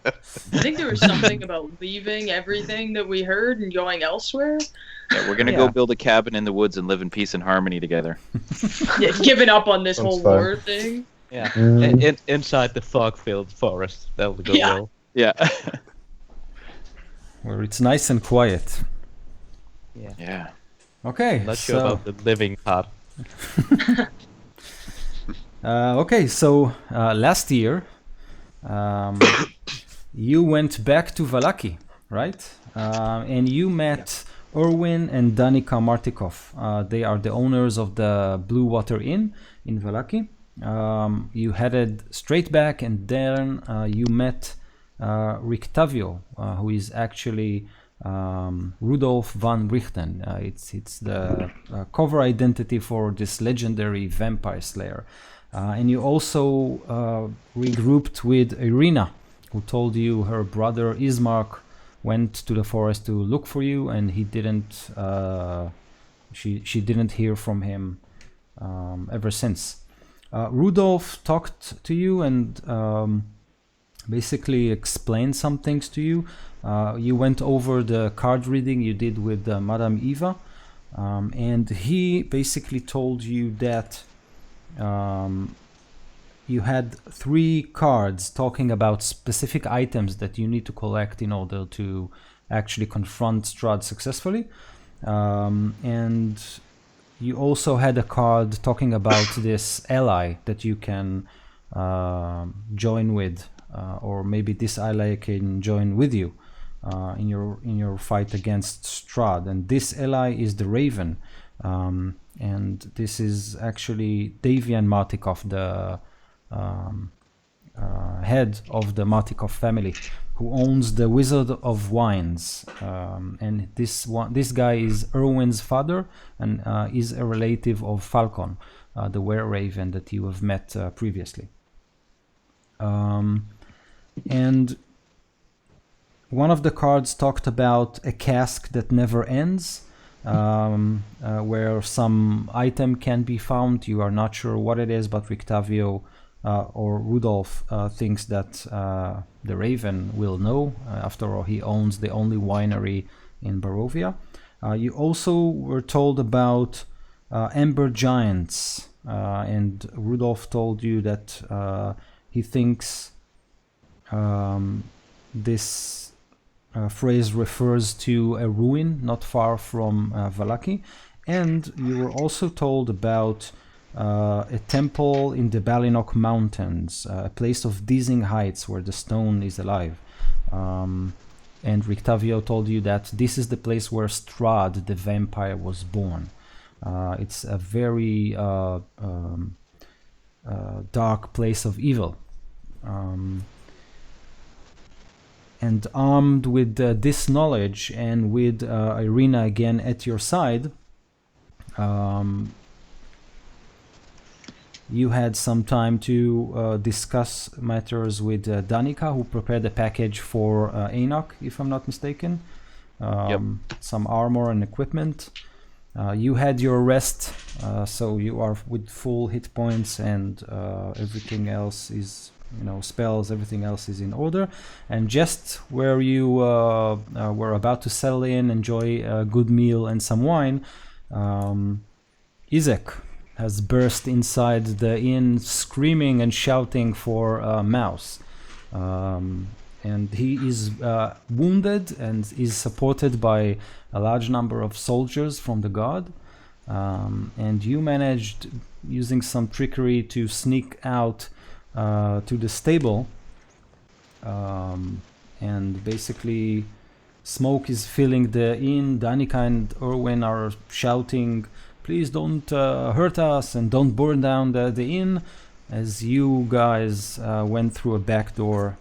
I think there was something about leaving everything that we heard and going elsewhere. Yeah, we're gonna go build a cabin in the woods and live in peace and harmony together. Yeah, giving up on this Sounds whole fun. war thing. Yeah, Mm. inside the fog-filled forest. That will go Yeah. well. Yeah. Where it's nice and quiet. Yeah. Yeah. Okay, I'm not sure so about the living part. last year, you went back to Valaki, right? And you met Erwin and Danica Martikov. They are the owners of the Blue Water Inn in Valaki. You headed straight back, and then you met Rictavio, who is actually Rudolf van Richten. It's the cover identity for this legendary vampire slayer. And you also regrouped with Irina, who told you her brother Ismark went to the forest to look for you, and he didn't. She didn't hear from him ever since. Rudolf talked to you and basically explained some things to you. You went over the card reading you did with Madame Eva, and he basically told you that you had 3 cards talking about specific items that you need to collect in order to actually confront Strahd successfully. And you also had a card talking about this ally that you can join with, or maybe this ally can join with you in your fight against Strahd. And this ally is the Raven, and this is actually Davian Martikov, the head of the Martikov family, who owns the Wizard of Wines. And this guy is Erwin's father and is a relative of Falcon, the were-raven that you have met previously. And one of the cards talked about a cask that never ends, where some item can be found. You are not sure what it is, but Rictavio or Rudolf thinks that the Raven will know. After all, he owns the only winery in Barovia. You also were told about Ember Giants, and Rudolf told you that he thinks this phrase refers to a ruin not far from Valaki. And you were also told about a temple in the Balinok Mountains, a place of dizzying heights where the stone is alive. And Rictavio told you that this is the place where Strahd, the vampire, was born. It's a very dark place of evil. And armed with this knowledge and with Irina again at your side, you had some time to discuss matters with Danica, who prepared a package for Enoch, if I'm not mistaken. Some armor and equipment. You had your rest, so you are with full hit points, and everything else is, spells, everything else is in order. And just where you were about to settle in, enjoy a good meal and some wine, Izek has burst inside the inn, screaming and shouting for Mouse. And he is wounded and is supported by a large number of soldiers from the guard. And you managed, using some trickery, to sneak out to the stable. And basically, smoke is filling the inn. Danica and Erwin are shouting, "Please don't hurt us and don't burn down the inn," as you guys went through a back door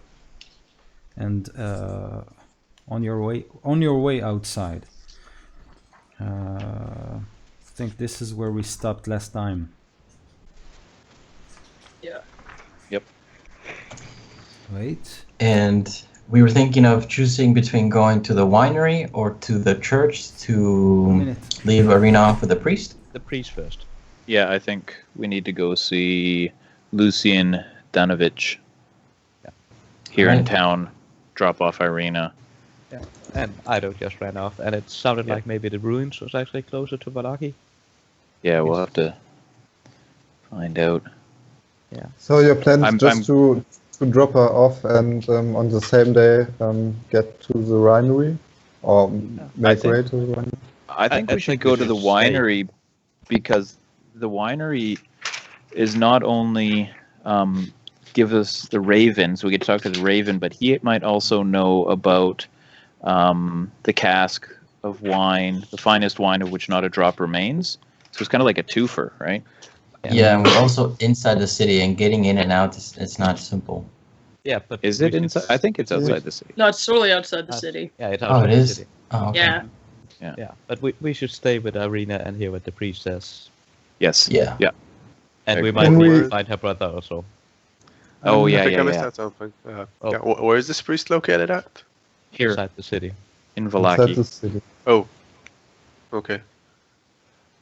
and on your way outside. I think this is where we stopped last time. Yeah. Yep. Wait. And we were thinking of choosing between going to the winery or to the church to leave Irina off with the priest. The priest first. Yeah, I think we need to go see Lucian Danovich. here in Right. town, drop off Irina. And Ido just ran off, and it sounded Yeah. like maybe the ruins was actually closer to Vallaki. Yeah, we'll have to find out. So your plan is I'm- just to drop her off and on the same day get to the winery, or make think- way to the winery. I think I we should think go we to the should stay. winery because the winery is not only give us the raven, so we get to talk to the raven, but he might also know about the cask of wine, the finest wine of which not a drop remains. So it's kind of like a twofer, right? Yeah, and we're also inside the city, and getting in and out it's not simple. Yeah, but Is we it should- inside? I think it's outside the city. No, it's totally outside the Uh, city. Yeah, it's Oh, outside it the is. city. Oh, okay. Yeah. Yeah, but we should stay with Irina and here with the priestess, Yes. Yeah. and Very we cool. might Can we- find her brother also. Oh, yeah, I think yeah, I missed yeah. out something. Oh. Yeah, where is this priest located at? Here Inside the city. in Inside Vallaki. the city. Oh, okay.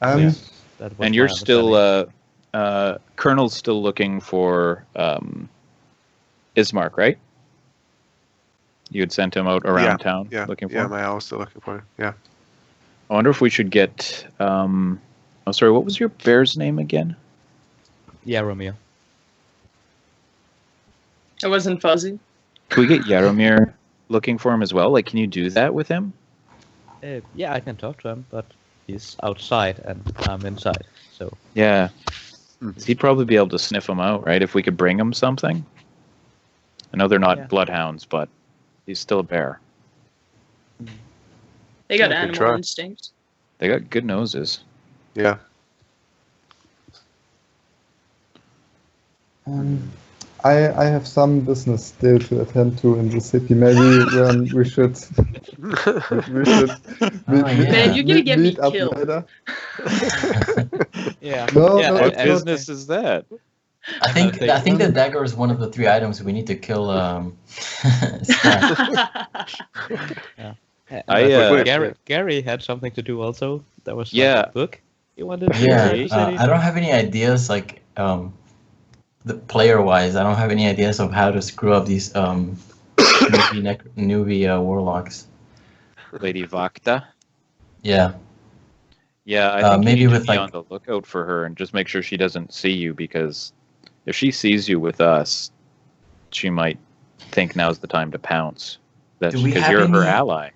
Yeah. That was And my you're still, understanding. Colonel's still looking for Ismark, right? You had sent him out around town Yeah, looking for yeah, him? my owl still looking for him. Yeah. I wonder if we should get, oh, sorry, what was your bear's name again? Yaromir. It wasn't fuzzy. Can we get Yaromir looking for him as well? Like, can you do that with him? Yeah, I can talk to him, but he's outside and I'm inside. So Yeah. He'd probably be able to sniff him out, right? If we could bring him something. I know they're not Yeah. bloodhounds, but he's still a bear. They got Yeah, good animal try. instinct. They got good noses. Yeah. I have some business still to attend to in the city. Maybe we should we should yeah. Man, you're gonna get me meet up killed. later. yeah, No, yeah, no, What it's not. business is that? I think the dagger is one of the 3 items we need to kill. Strahd. Gary had something to do also. That was like Yeah. a book he wanted to Yeah, read in the city. I don't have any ideas like the player-wise. I don't have any ideas of how to screw up these newbie warlocks. Lady Vakta? Yeah, Yeah, I think maybe you need with, to be like- on the lookout for her and just make sure she doesn't see you, because if she sees you with us, she might think now's the time to pounce. That's Do we because have you're her any- ally.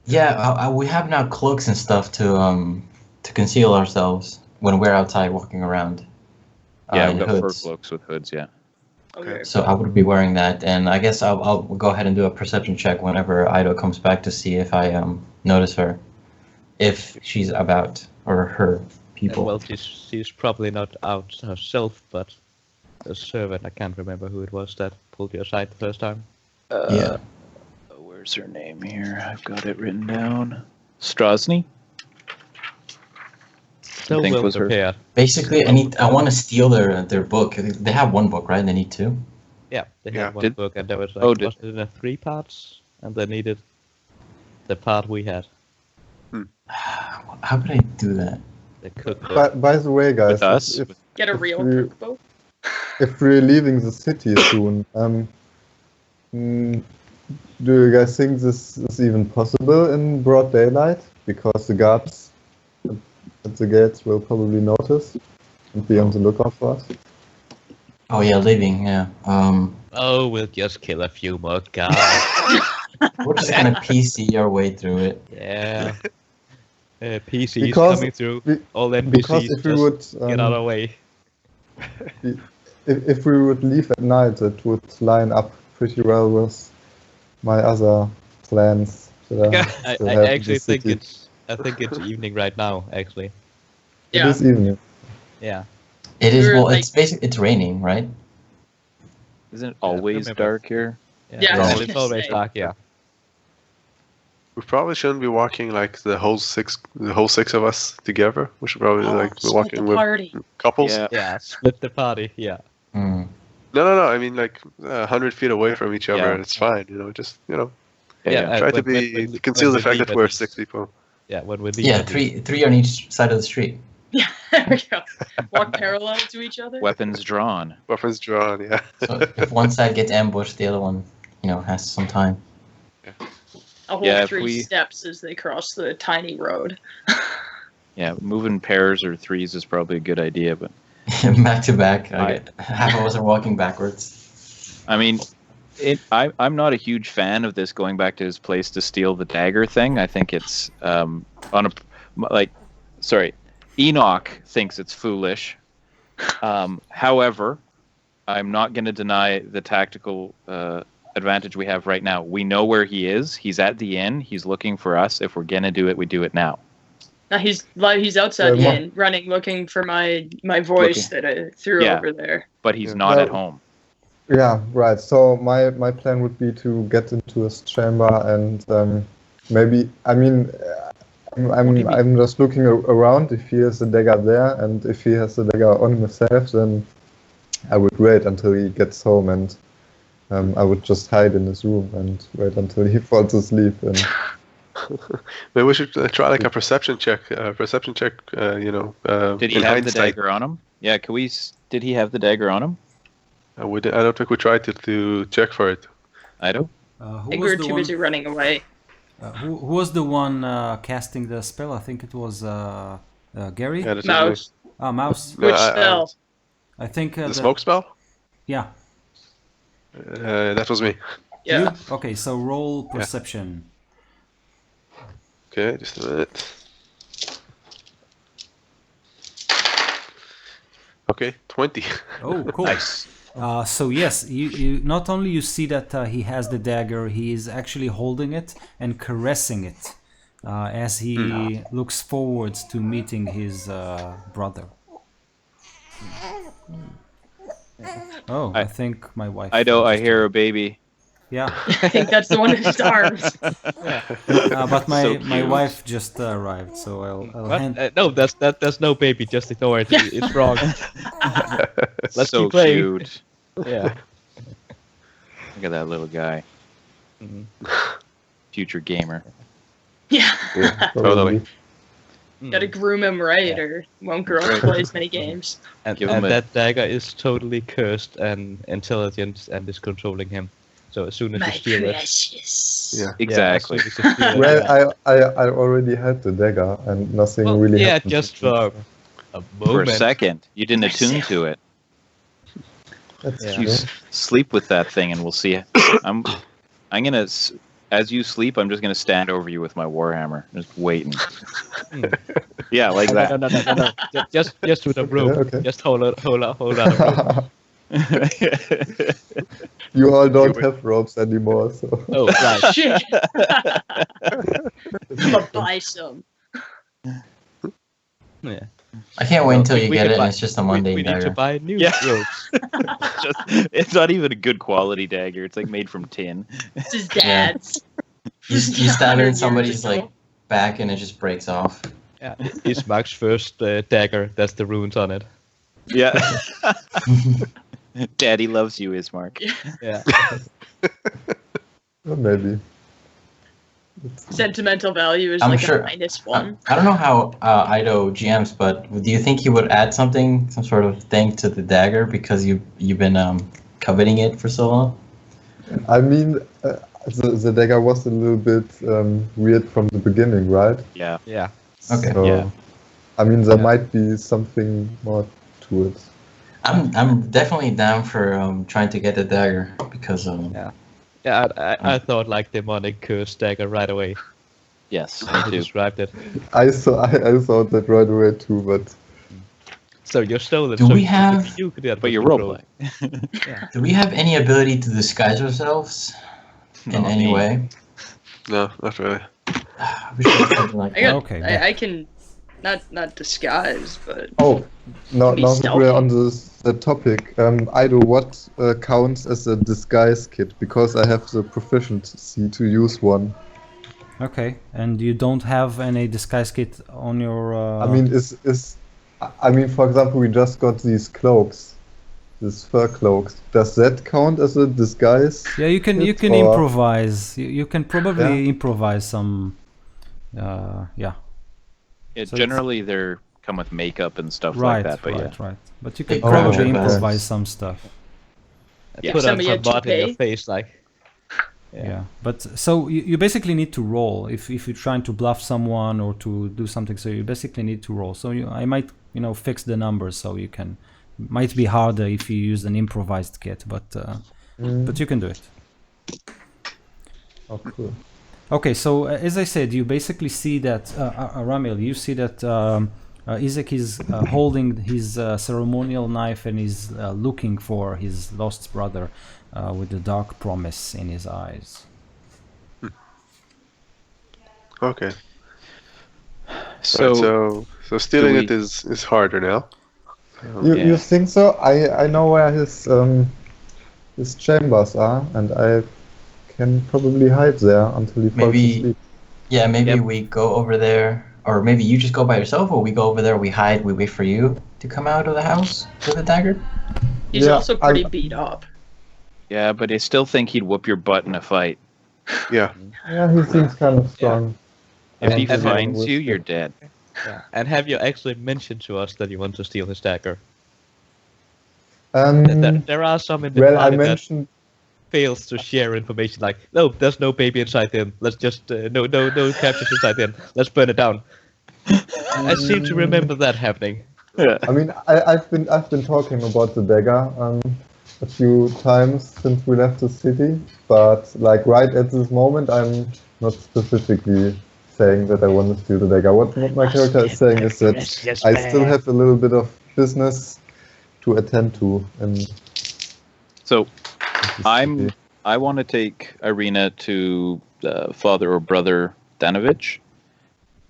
yeah. We have now cloaks and stuff to conceal ourselves when we're outside walking around. Yeah, in we've got fur hoods. cloaks with hoods, yeah. Okay. So I would be wearing that, and I guess I'll go ahead and do a perception check whenever Ido comes back to see if I notice her, if she's about, or her people. Well, she's probably not out herself, but a servant. I can't remember who it was that pulled you aside the first time. Yeah. Where's her name here? I've got it written down. Strozny? So think well was her- prepared. Basically, I want to steal their book. They have one book, right? They need 2. Yeah, they Yeah. had one Did- book, and there was like Oh, was it in 3 parts, and they needed the part we had, How could I do that? the cookbook. By the way, guys, With us? Get a If real we- cookbook. if we're leaving the city soon, do you guys think this is even possible in broad daylight? Because the guards at the gates will probably notice and be on the lookout for us. Oh yeah, leaving. Yeah. Oh, we'll just kill a few more guys. We're just gonna PC our way through it. Yeah. PCs Because coming through. we- All Because NPCs if we just would get out of the way. if we would leave at night, it would line up pretty well with my other plans. That I still have in actually the think city. it's evening right now. Actually, It Yeah. is evening. yeah. It is. We're Well, like- it's basically it's raining, right? Isn't it always remember. dark here? Yeah, I was it's gonna always say. dark. Yeah. We probably shouldn't be walking like the whole six of us together. We should probably Oh, like be split walking the with party. couples. Yeah. Yeah. Split the party. Yeah. Hmm. No. I mean like 100 feet away from each other. Yeah. and It's fine. Just Yeah. try to conceal the fact leave that at we're least. 6 people. Yeah. When we leave. Yeah, at least. three on each side of the street. Yeah, there we go. Walk parallel to each other. Weapons drawn. Weapons drawn. Yeah. So if one side gets ambushed, the other one, has some time. A whole Yeah, if 3 steps as they cross the tiny road. Yeah, moving pairs or threes is probably a good idea, but Back to back. Half of us are walking backwards. I mean, I'm not a huge fan of this going back to his place to steal the dagger thing. I think it's Enoch thinks it's foolish. However, I'm not going to deny the tactical advantage we have right now. We know where he is. He's at the inn. He's looking for us. If we're going to do it, we do it now. Now he's outside the inn, running, looking for my voice that I threw over there. But he's not at home. Yeah, right. So my plan would be to get into his chamber and maybe. I mean, I'm just looking around. If he has the dagger there, and if he has the dagger on himself, then I would wait until he gets home, and I would just hide in his room and wait until he falls asleep. And maybe we should try like a perception check. Did he have the dagger on him? Yeah, can we? Did he have the dagger on him? I don't think we tried to check for it. I don't. I think we were too busy running away. Who was the one casting the spell? I think it was Gary. Yeah, that's Mouse. Mouse. Which spell? I think the smoke spell. Yeah. That was me. Yeah. You? Okay, so roll perception. Okay, just a minute. Okay, 20. Oh, cool. Nice. So yes, you not only you see that he has the dagger, he is actually holding it and caressing it as he looks forward to meeting his brother. Oh, I think my wife. I hear a baby. Yeah. I think that's the one in his arms. But So my cute. wife just arrived, so I'll hand. No, that's no baby. Just ignore it. It's wrong. Let's so keep playing. cute. Yeah. Look at that little guy. Future gamer. Yeah. Totally. Gotta groom him right, or won't grow up to play as many games. And Give him a- that dagger is totally cursed and intelligent and is controlling him. So as soon as My you steal it, precious. Yeah. Exactly. as soon as you steal it, well, I already had the dagger, and nothing well, really yeah, happened. just for a For moment. a second, you didn't attune to it. That's Yeah. true. You sleep with that thing, and we'll see. I'm gonna, as you sleep, I'm just gonna stand over you with my warhammer, just waiting. Yeah, like that. No. Just with a rope. Okay. Just hold out a rope. You all don't have ropes anymore, so. Oh, right. Shit. I'm gonna buy some. Yeah. I can't wait until you We get can it, buy- and it's just a mundane we need to dagger. buy new Yeah. ropes. It's not even a good quality dagger. It's like made from tin. It's his dad's. You stab it 100 in years somebody's ago. like back, and it just breaks off. Yeah, it's Mark's first dagger. That's the runes on it. Yeah. Daddy loves you, Ismark. Yeah. Well, maybe. Sentimental value is I'm like sure- a -1. I don't know how Ido GMs, but do you think he would add some sort of thing to the dagger because you've been coveting it for so long? I mean, the dagger was a little bit weird from the beginning, right? Yeah. Yeah. Okay. So, Yeah. I mean, there Yeah. might be something more to it. I'm definitely down for trying to get the dagger because Yeah, I thought like demonic curse dagger right away. Yes, When me you too. described it. I thought that right away too, but So you're stolen. Do so we you- have- You could get But you're control. roleplay. do we have any ability to disguise ourselves in Not any me. way? No, not really. We should have something like I that. got. Okay, yeah. I can, not disguise, but oh, now Be that we're stealthy. on the topic, Ido, what counts as a disguise kit? Because I have the proficiency to use one. Okay, and you don't have any disguise kit on your. I mean, for example, we just got these cloaks, these fur cloaks. Does that count as a disguise? Yeah, you can kit, or- improvise. You can probably Yeah. improvise some. Yeah. Yeah, So generally they're come with makeup and stuff Right. like that. But right. But you can Big probably project improvise bags. some stuff. Yeah. Put on Somebody some had to mud in your pay. face, like. Yeah. But so you basically need to roll if you're trying to bluff someone or to do something. So you basically need to roll. So I might fix the numbers so you can. Might be harder if you use an improvised kit, but you can do it. Oh, cool. Okay, so as I said, you basically see that Ramil, you see that Isaac is holding his ceremonial knife and is looking for his lost brother with the dark promise in his eyes. Okay. So, So stealing we- it is harder now. You think so? I know where his chambers are, and I can probably hide there until he falls Maybe- asleep. Yeah, maybe Yep. we go over there, or maybe you just go by yourself, or we go over there, we hide, we wait for you to come out of the house with a dagger. He's Yeah, also pretty beat up. yeah, but I still think he'd whoop your butt in a fight. Yeah. Yeah, he seems kind of strong. If he And- finds you, you're dead. Yeah. And have you actually mentioned to us that you want to steal his dagger? There are some in the Well, I party that mentioned. fails to share information like, no, there's no baby inside him. Let's just no captures inside him. Let's burn it down. I seem to remember that happening. Yeah. I mean, I've been talking about the dagger a few times since we left the city, but like right at this moment, I'm not specifically saying that I want to steal the dagger. What my character is saying is that I still have a little bit of business to attend to, and So I want to take Irina to father or brother Danovich.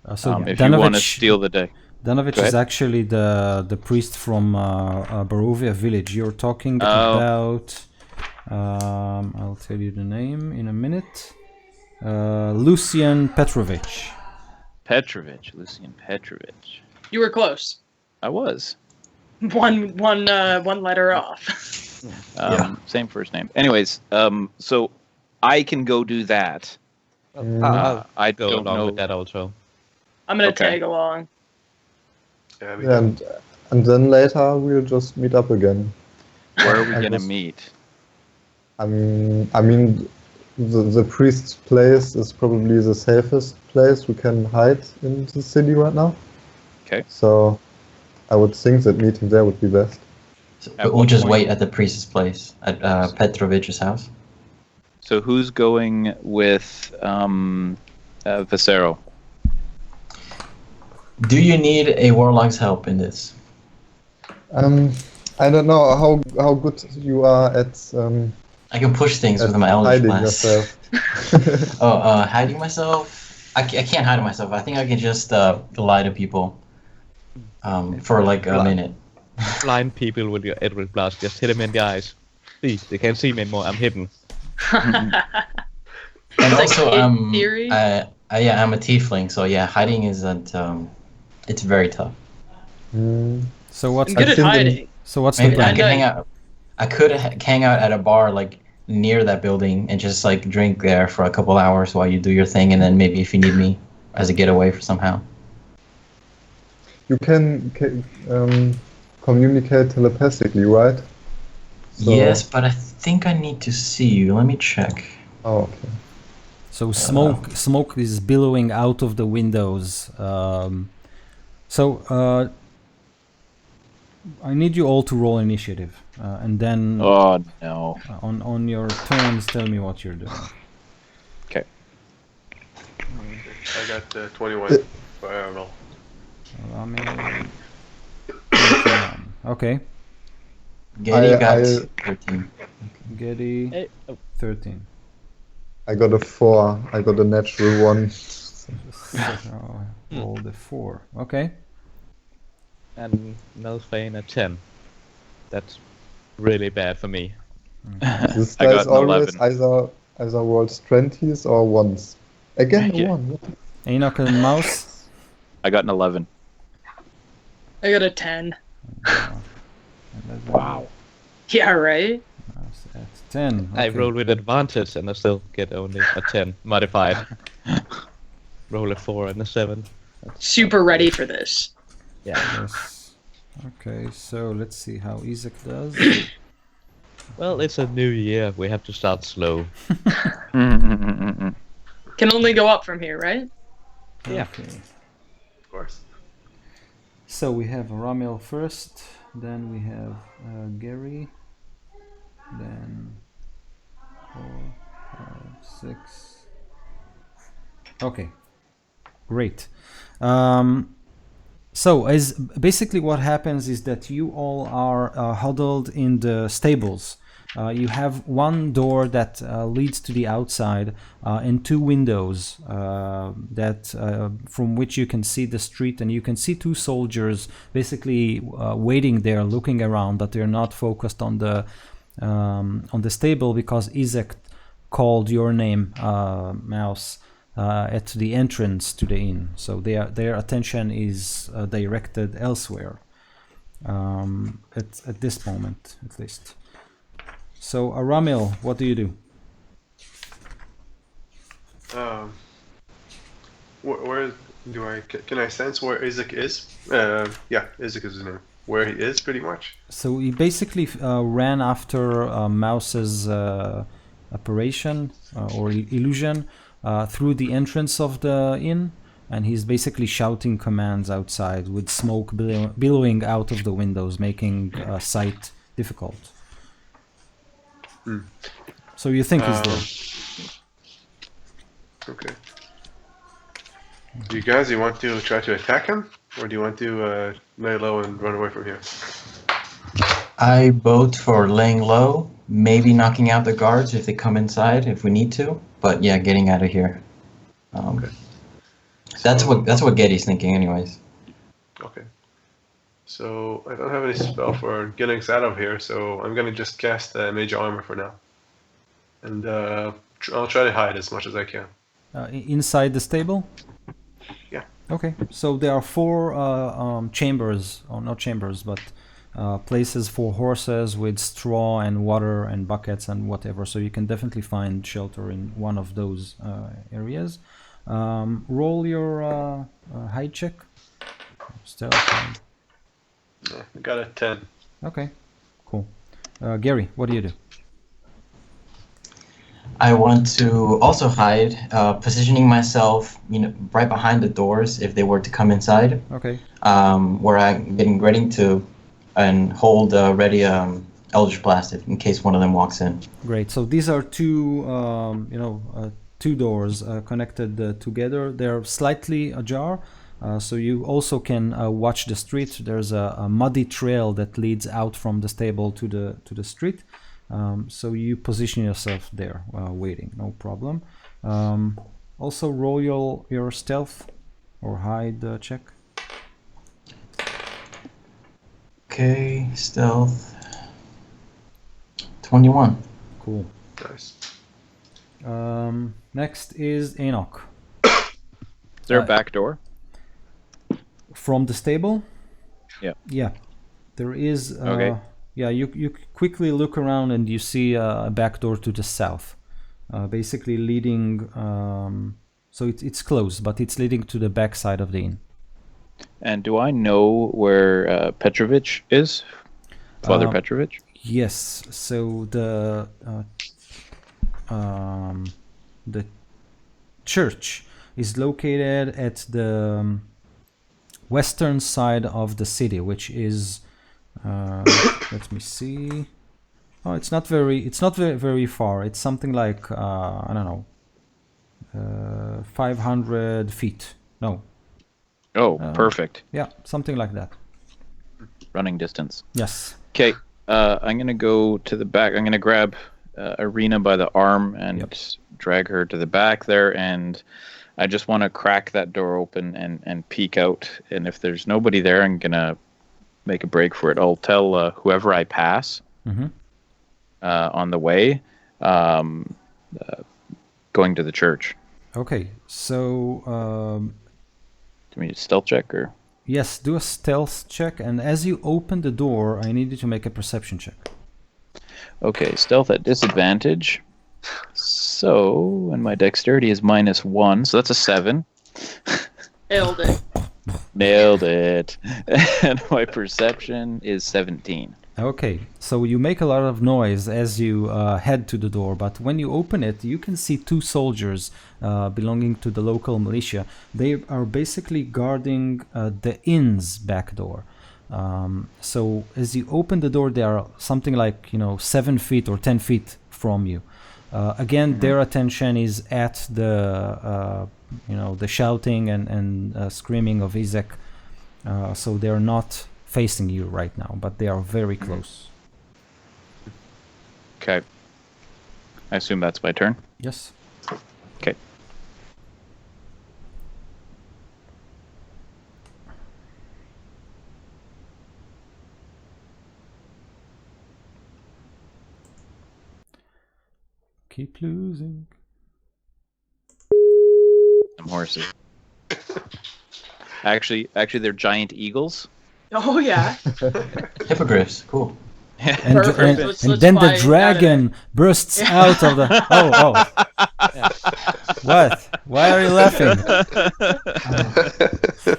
If you want to steal the day. Danovich Go is ahead. actually the priest from Barovia village. You're talking Oh. about. I'll tell you the name in a minute. Lucian Petrovich. Lucian Petrovich. You were close. I was. One letter off. Same first name. Anyways, so I can go do that. I Go don't along know. with that also. I'm gonna Okay. tag along. Yeah, yeah, and then later we'll just meet up again. Where are we I gonna was- meet? I mean, the priest's place is probably the safest place we can hide in the city right now. Okay. So I would think that meeting there would be best. So At we'll what just point? wait at the priest's place, at Petrovich's house. So who's going with Viscero? Do you need a warlock's help in this? I don't know how good you are at I can push things with at my Eldritch hiding Blast. yourself. Hiding myself? I can't hide myself. I think I can just lie to people for like a minute. Blind people with your Eldritch Blast, just hit them in the eyes. See, they can't see me anymore, I'm hidden. And Like also, hit theory? yeah, I'm a tiefling, so yeah, hiding isn't. It's very tough. So what's I'm good at think in- hiding. so what's the Maybe I plan? could hang out. I could hang out at a bar like near that building and just like drink there for a couple hours while you do your thing, and then maybe if you need me as a getaway for somehow. You can communicate telepathically, right? So- Yes, but I think I need to see you. Let me check. Oh, okay. So smoke is billowing out of the windows. I need you all to roll initiative, and then Oh no. on your turns, tell me what you're doing. I got 21 for Aramel. Allow me- 21. Okay, Getty got I- 13. Getty, Hey, oh, 13. I got a 4. I got a natural 1. Roll the 4. Okay. and Melfane at 10. That's really bad for me. This I guy's got an always 11. either rolls 20s or 1s. Again, a Yeah. 1. What the- Enoch and Mouse. I got an 11. I got a 10. 11. Wow. Yeah, right? Mouse at 10. I Okay. roll with advantage and I still get only a 10 modified. Roll a 4 and a 7. Super ready for this. Yeah. Yes. Okay, so let's see how Isaac does. Well, it's a new year. We have to start slow. Can only go up from here, right? Yeah. Okay. Of course. So we have Ramil first, then we have Gary, then 4, 5, 6. Okay, great. So as basically what happens is that you all are huddled in the stables. You have one door that leads to the outside and 2 windows that from which you can see the street, and you can see 2 soldiers basically waiting there, looking around, but they're not focused on the stable because Isaac called your name, Mouse, at the entrance to the inn. So their attention is directed elsewhere at this moment, at least. So, Ramil, what do you do? Where do I can I sense where Isaac is? Yeah, Isaac is his name. Where he is, pretty much. So he basically ran after Mouse's apparition or illusion through the entrance of the inn, and he's basically shouting commands outside with smoke billowing out of the windows, making sight difficult. So you think he's there? Okay. Do you want to try to attack him, or do you want to lay low and run away from here? I vote for laying low, maybe knocking out the guards if they come inside if we need to. But yeah, getting out of here. Okay. That's what Getty's thinking, anyways. Okay. So I don't have any spell for getting us out of here, so I'm gonna just cast Major Armor for now, and I'll try to hide as much as I can. Inside the stable? Yeah. Okay. So there are 4 chambers, or not chambers, but places for horses with straw and water and buckets and whatever. So you can definitely find shelter in one of those areas. Roll your hide check. Stealth. I got a 10. Okay, cool. Gary, what do you do? I want to also hide, positioning myself, right behind the doors if they were to come inside. Okay. Where I'm getting ready to, and hold ready Eldritch Blast in case one of them walks in. Great. So these are 2, 2 doors connected together. They're slightly ajar. So you also can watch the street. There's a muddy trail that leads out from the stable to the street. So you position yourself there waiting, no problem. Also roll your stealth or hide check. Okay, stealth. 21. Cool. Nice. Next is Enoch. Is there a back door? From the stable? Yeah. Yeah. There is. Okay. Yeah, you quickly look around and you see a back door to the south, basically leading. So it's closed, but it's leading to the back side of the inn. And do I know where Petrovich is? Father Petrovich? Yes. So the church is located at the western side of the city, which is. Let me see. Oh, it's not very far. It's something like I don't know, 500 feet. No. Oh, perfect. Yeah, something like that. Running distance. Yes. Okay, I'm gonna go to the back. I'm gonna grab Irina by the arm and drag her to the back there, and I just want to crack that door open and peek out. And if there's nobody there, I'm gonna make a break for it. I'll tell whoever I pass on the way, going to the church. Okay, so Do we need a stealth check or? yes, do a stealth check, and as you open the door, I need you to make a perception check. Okay, stealth at disadvantage. So, and my dexterity is -1, so that's a 7. Nailed it. Nailed it. And my perception is 17. Okay, so you make a lot of noise as you head to the door, but when you open it, you can see two soldiers belonging to the local militia. They are basically guarding the inn's back door. So as you open the door, they are something like 7 feet or 10 feet from you. Again, their attention is at the the shouting and screaming of Izek. So they're not facing you right now, but they are very close. Okay. I assume that's my turn. Yes. Okay. Keep losing. Some horses. Actually, they're giant eagles. Oh yeah. Hippogriffs, cool. And, Perfect. and, Let's- and let's then the fly out of dragon bursts out of the. Oh. What? Why are you laughing?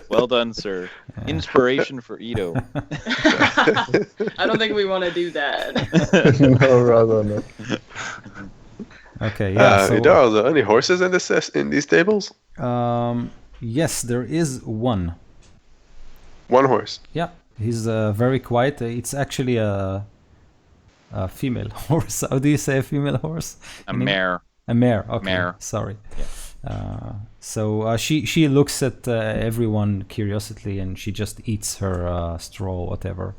Well done, sir. Inspiration for Ito. I don't think we want to do that. No, rather not. Okay. Yeah. Ida, are there any horses in these tables? Yes, there is one. One horse. Yeah, he's very quiet. It's actually a female horse. How do you say a female horse? A in English? mare. A mare. Okay. Mare. Sorry. So she looks at everyone curiously, and she just eats her straw, whatever.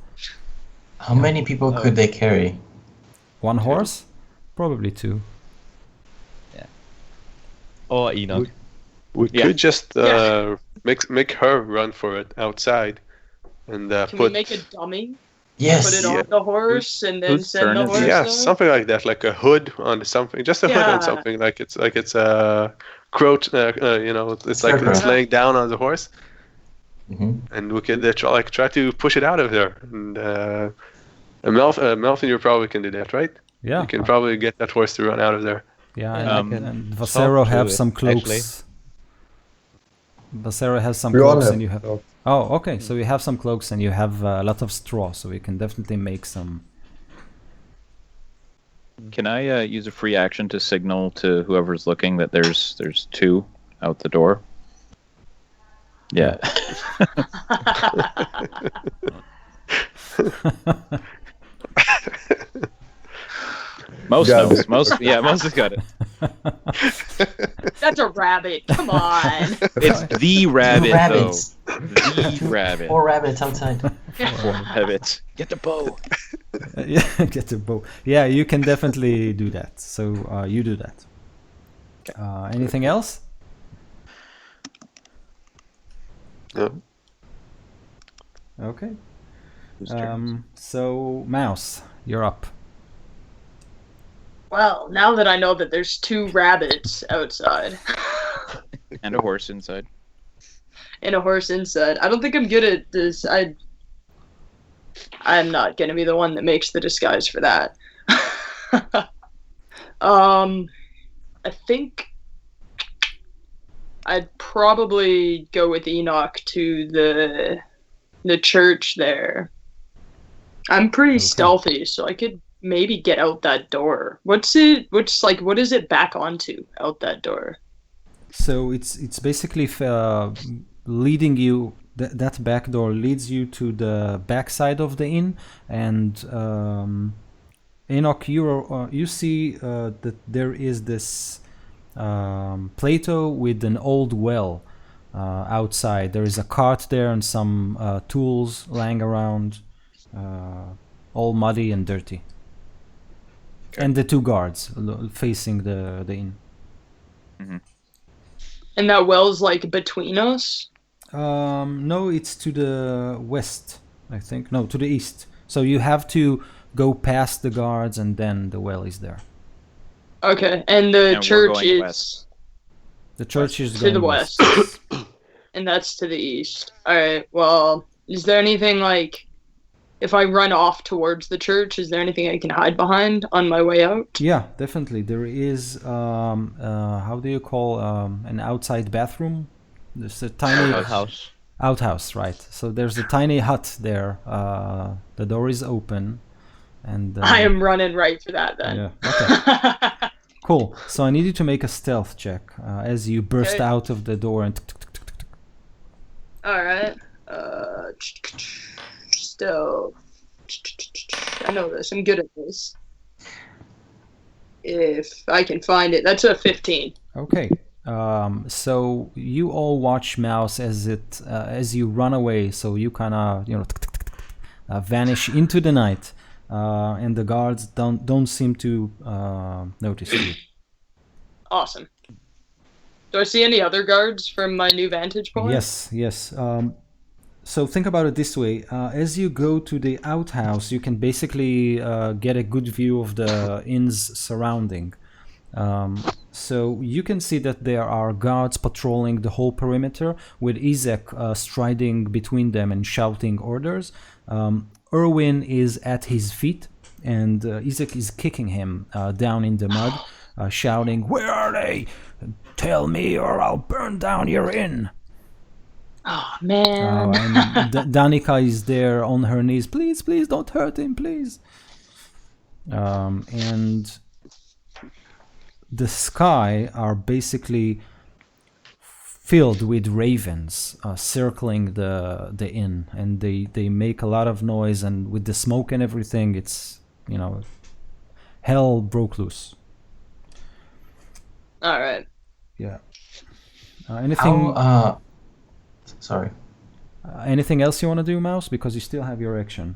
How many people could they carry? One horse? Probably two. Or Enoch. We Yeah. could just Yeah. make her run for it outside, and Can we put make a dummy? Yes. Put it on the horse and then whose send turn the is it? horse. yeah, there? something like that, like a hood on something, just a hood Yeah. on something, like it's a crouch, it's like it's Sure. laying down on the horse, Mhm. and we could try to push it out of there. And Melvin, you probably can do that, right? Yeah. You can probably get that horse to run out of there. Yeah, Yeah, and, I can and talk Vasero to have it, some cloaks. actually. Vasero has some We all cloaks, have. and you have. dogs. Oh, okay. So you have some cloaks, and you have a lot of straw, so we can definitely make some. Can I use a free action to signal to whoever's looking that there's two out the door? Yeah. Most Got knows. it. Most has got it. That's a rabbit. Come on. It's the rabbit, rabbits. though. The rabbit. 4 rabbits outside. Four rabbits. Get the bow. Yeah, get the bow. Yeah, you can definitely do that. So you do that. Anything else? Yeah. Okay. Whose turn? So Mouse, you're up. Well, now that I know that there's 2 rabbits outside And a horse inside. and a horse inside, I don't think I'm good at this. I'm not gonna be the one that makes the disguise for that. I think I'd probably go with Enoch to the church there. I'm pretty Okay. stealthy, so I could maybe get out that door. What is it back onto out that door? So it's basically leading you. That back door leads you to the back side of the inn, and Enoch, you see that there is this plateau with an old well outside. There is a cart there and some tools lying around, all muddy and dirty. And the 2 guards facing the inn. And that well's like between us. No, it's to the west, I think. No, to the east. So you have to go past the guards, and then the well is there. Okay, and the And we're church going is west. The church is to going the west, and that's to the east. All right. Well, is there anything like, if I run off towards the church, is there anything I can hide behind on my way out? Yeah, definitely. There is how do you call an outside bathroom? There's a tiny Outhouse. outhouse, right? So there's a tiny hut there. The door is open, And I am running right for that then. Yeah. Okay. Cool. So I need you to make a stealth check as you burst Okay. out of the door and. All right. Still, I know this. I'm good at this. If I can find it, that's a 15. Okay. So you all watch Mouse as you run away. So you kind of vanish into the night, and the guards don't seem to notice you. Awesome. Do I see any other guards from my new vantage point? Yes. So think about it this way: as you go to the outhouse, you can basically get a good view of the inn's surrounding. So you can see that there are guards patrolling the whole perimeter, with Isaac striding between them and shouting orders. Erwin is at his feet, and Isaac is kicking him down in the mud, shouting, "Where are they? Tell me, or I'll burn down your inn." Oh man. And Danica is there on her knees. Please, don't hurt him, please. And the sky are basically filled with ravens circling the inn, and they make a lot of noise, and with the smoke and everything, it's hell broke loose. All right. Yeah. Anything? Sorry. Anything else you want to do, Mouse? Because you still have your action.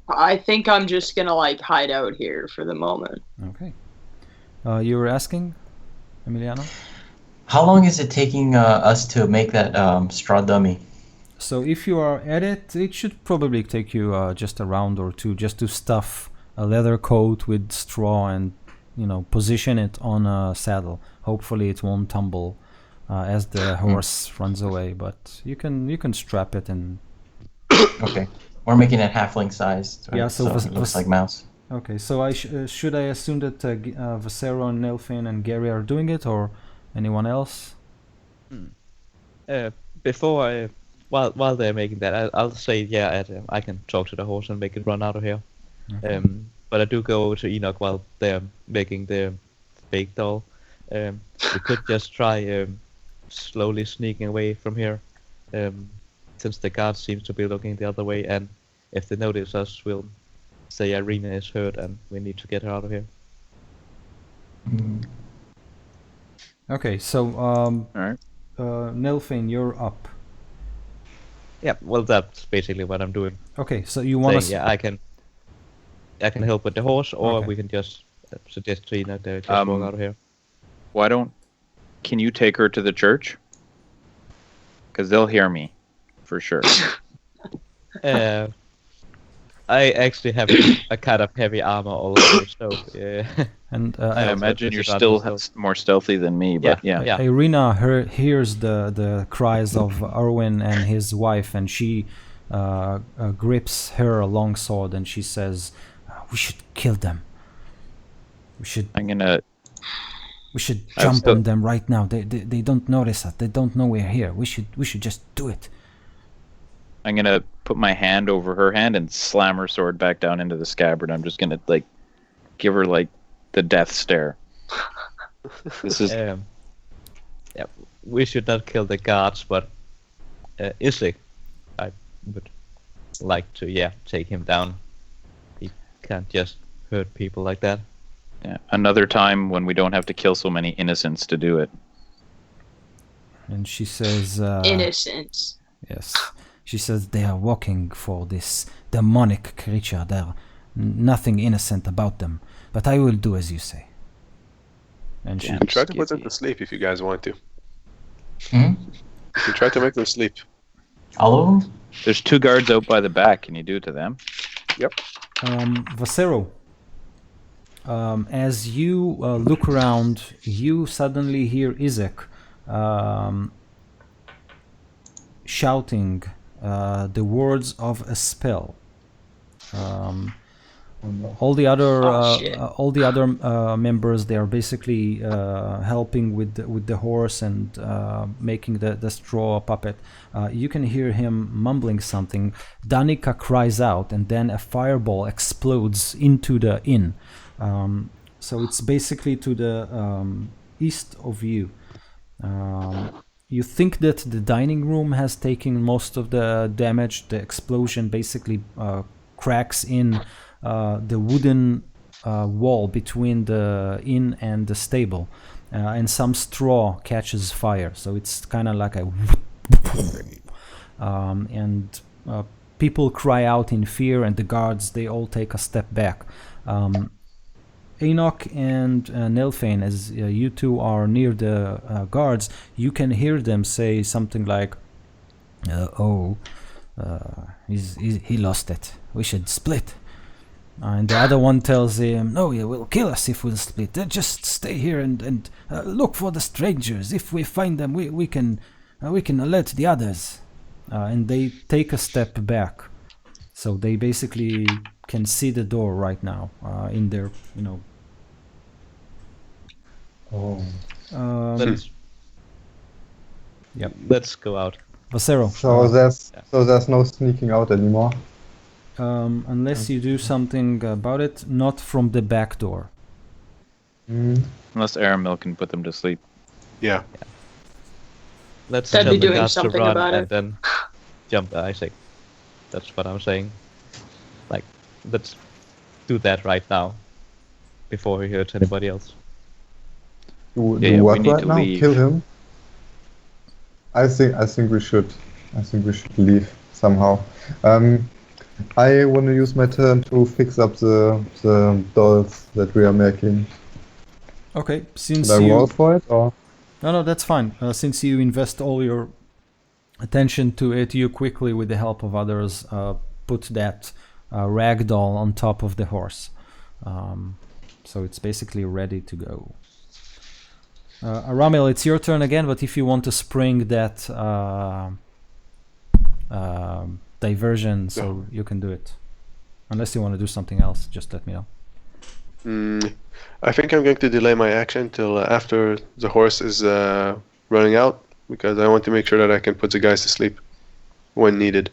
I think I'm just gonna hide out here for the moment. Okay. You were asking, Emiliano? How long is it taking us to make that straw dummy? So if you are at it, it should probably take you just a round or two just to stuff a leather coat with straw and position it on a saddle. Hopefully it won't tumble as the horse runs away, but you can strap it and. Okay. We're making it halfling sized. Right? Yeah, so it looks like Mouse. Okay, so should I assume that Vasero and Nelfin and Gary are doing it, or anyone else? While they're making that, I'll say I can talk to the horse and make it run out of here. Okay. But I do go over to Enoch while they're making the fake doll. We could just try slowly sneaking away from here, since the guard seems to be looking the other way, and if they notice us, we'll say Irina is hurt and we need to get her out of here. Okay, so All right. Nelfin, you're up. Yeah, well, that's basically what I'm doing. Okay, so you want to? Yeah, I can help with the horse, or Okay. we can just suggest to Enoch to just walk out of here. Can you take her to the church? Because they'll hear me, for sure. I actually have a kind of heavy armor also, so yeah. And I imagine you're still more stealthy than me, but yeah. Irina hears the cries of Erwin and his wife, and she grips her long sword and she says, "We should kill them. We should jump on them right now. They don't notice us. They don't know we're here. We should just do it." I'm gonna put my hand over her hand and slam her sword back down into the scabbard. I'm just gonna give her the death stare. This is we should not kill the guards, but Isaac, I would like to take him down. He can't just hurt people like that. Yeah, another time when we don't have to kill so many innocents to do it. And she says, Innocence. Yes. She says they are walking for this demonic creature. There's nothing innocent about them. But I will do as you say. And she Try to put them to sleep if you guys want to. Hmm? You can try to make them sleep. All of them? There's 2 guards out by the back. Can you do it to them? Yep. Vasero, as you look around, you suddenly hear Isaac shouting the words of a spell. All the other shit. members, they are basically helping with the horse and making the straw puppet. You can hear him mumbling something. Danica cries out, and then a fireball explodes into the inn. So it's basically to the east of you. You think that the dining room has taken most of the damage. The explosion basically cracks in the wooden wall between the inn and the stable, and some straw catches fire. So it's kind of like a and people cry out in fear, and the guards, they all take a step back. Enoch and Nelfane, as you two are near the guards, you can hear them say something like, he lost it. We should split. And the other one tells him, no, he will kill us if we'll split. Just stay here and look for the strangers. If we find them, we can alert the others. And they take a step back. So they basically can see the door right now in their, Oh. Let's go out. Vasero. So there's no sneaking out anymore. Unless you do something about it, not from the back door. Unless Aramil can put them to sleep. Yeah. Let's That'd tell be the doing guards to something run about and it. then jump Isaac. That's what I'm saying. Like, let's do that right now before he hurts anybody else. Do we what need right to now? leave. Kill him? I think we should. I think we should leave somehow. I want to use my turn to fix up the dolls that we are making. Okay, since Should I you... roll for it, or? No, that's fine. Since you invest all your attention to it, you quickly, with the help of others, put that rag doll on top of the horse. So it's basically ready to go. Aramil, it's your turn again, but if you want to spring that diversion, so you can do it. Unless you want to do something else, just let me know. I think I'm going to delay my action till after the horse is running out, because I want to make sure that I can put the guys to sleep when needed.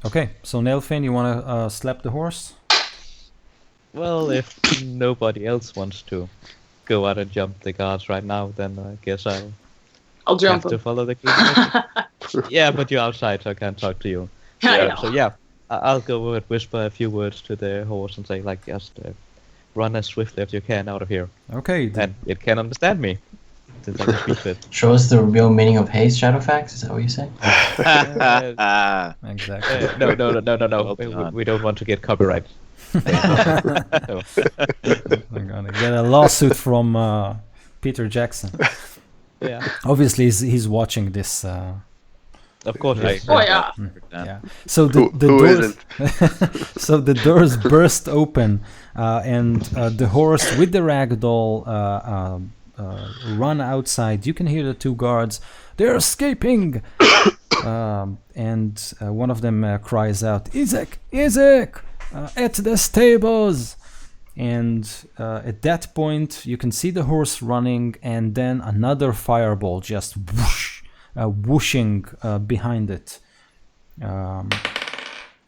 Okay, so Nelfane, you want to slap the horse? Well, if nobody else wants to go out and jump the guards right now, then I guess I'll jump have to him. follow the key. Yeah, but you're outside, so I can't talk to you. I know. So yeah, I'll go and whisper a few words to the horse and say, like, just run as swiftly as you can out of here. Okay. And it can understand me, since I can speak it. Show us the real meaning of haste, Shadowfax? Is that what you say? Exactly. No. Well We don't want to get copyright. No. I'm gonna get a lawsuit from Peter Jackson. Yeah, Obviously, he's watching this. of course. Oh yeah. Yeah. So the Who doors, isn't? so the doors burst open, and the horse with the ragdoll run outside. You can hear the two guards. They're escaping, and one of them cries out, "Isaac, Isaac, at the stables!" And at that point, you can see the horse running, and then another fireball just whoosh, whooshing behind it.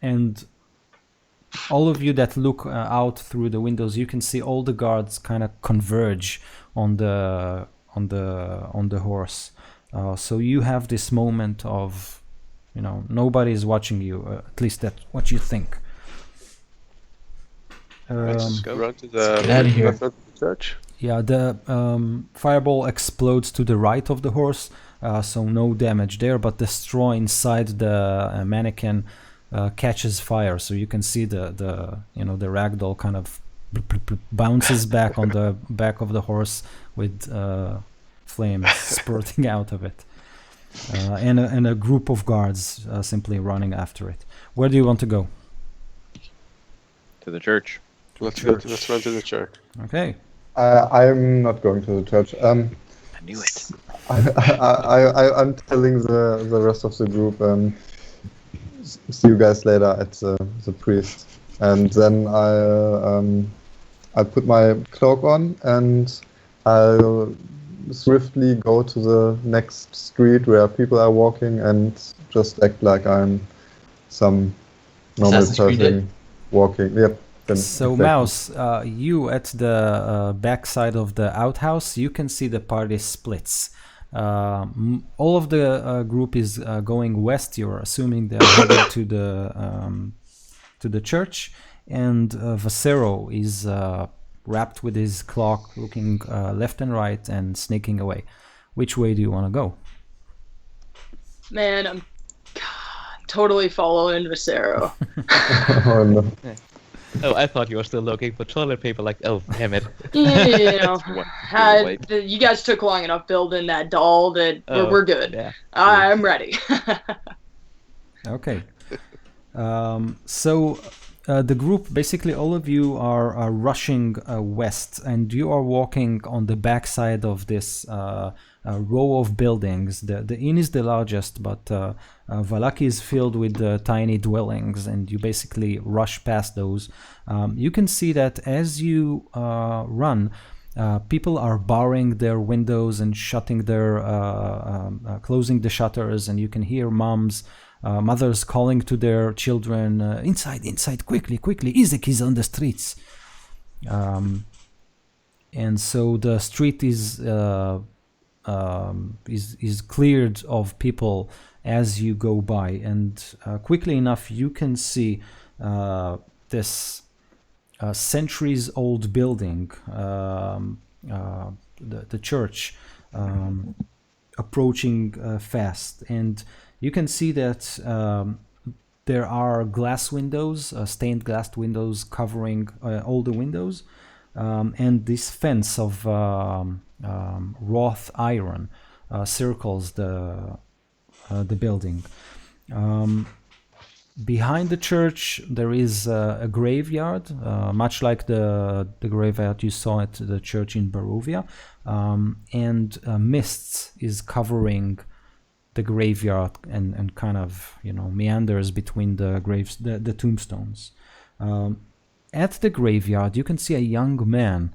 And all of you that look out through the windows, you can see all the guards kind of converge on the horse. So you have this moment of, nobody is watching you. At least that's what you think. Let's go run to get outta here. the church. Yeah, the fireball explodes to the right of the horse, so no damage there. But the straw inside the mannequin catches fire, so you can see the ragdoll kind of bounces back on the back of the horse with flames spurting out of it, and a group of guards simply running after it. Where do you want to go? To the church. Let's run to the church. Okay. I'm not going to the church. I knew it. I'm telling the rest of the group. See you guys later at the priest. and then I'll put my cloak on and I'll swiftly go to the next street where people are walking and just act like I'm some normal Assassin's Creed person walking. Yep. So, exactly. Mouse, you at the back side of the outhouse, you can see the party splits. All of the group is going west. You're assuming they're headed to the church, and Vasero is wrapped with his cloak, looking left and right and sneaking away. Which way do you want to go? Man, I'm totally following Vasero. Oh no. Oh, I thought you were still looking for toilet paper. Like, oh, damn it. You guys took long enough building that doll that we're good. Yeah. I'm ready. Okay. So the group, basically all of you are rushing west, and you are walking on the backside of this row of buildings. The inn is the largest, but Vallaki is filled with tiny dwellings, and you basically rush past those. You can see that as you run, people are barring their windows and shutting their, closing the shutters, and you can hear mothers calling to their children, inside, quickly, Izek is on the streets. And so the street is cleared of people as you go by, and quickly enough you can see this centuries-old building, the church, approaching fast, and you can see that there are glass windows, stained glass windows covering all the windows, and this fence of wrought iron circles the building. Behind the church there is a graveyard, much like the graveyard you saw at the church in Barovia, and mist is covering the graveyard and kind of, meanders between the graves, the tombstones. At the graveyard you can see a young man,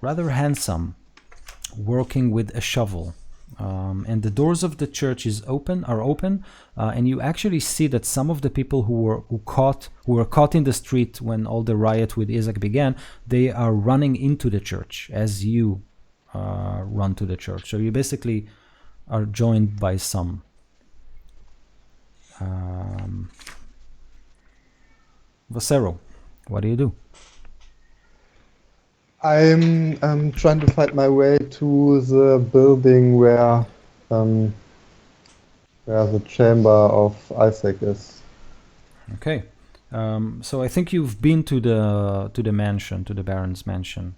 rather handsome, working with a shovel. And the doors of the church are open, and you actually see that some of the people who were caught in the street when all the riot with Isaac began, they are running into the church as you run to the church. So you basically are joined by some. Vasero, what do you do? I'm trying to find my way to the building where the chamber of Isaac is. Okay, so I think you've been to the mansion, to the Baron's mansion,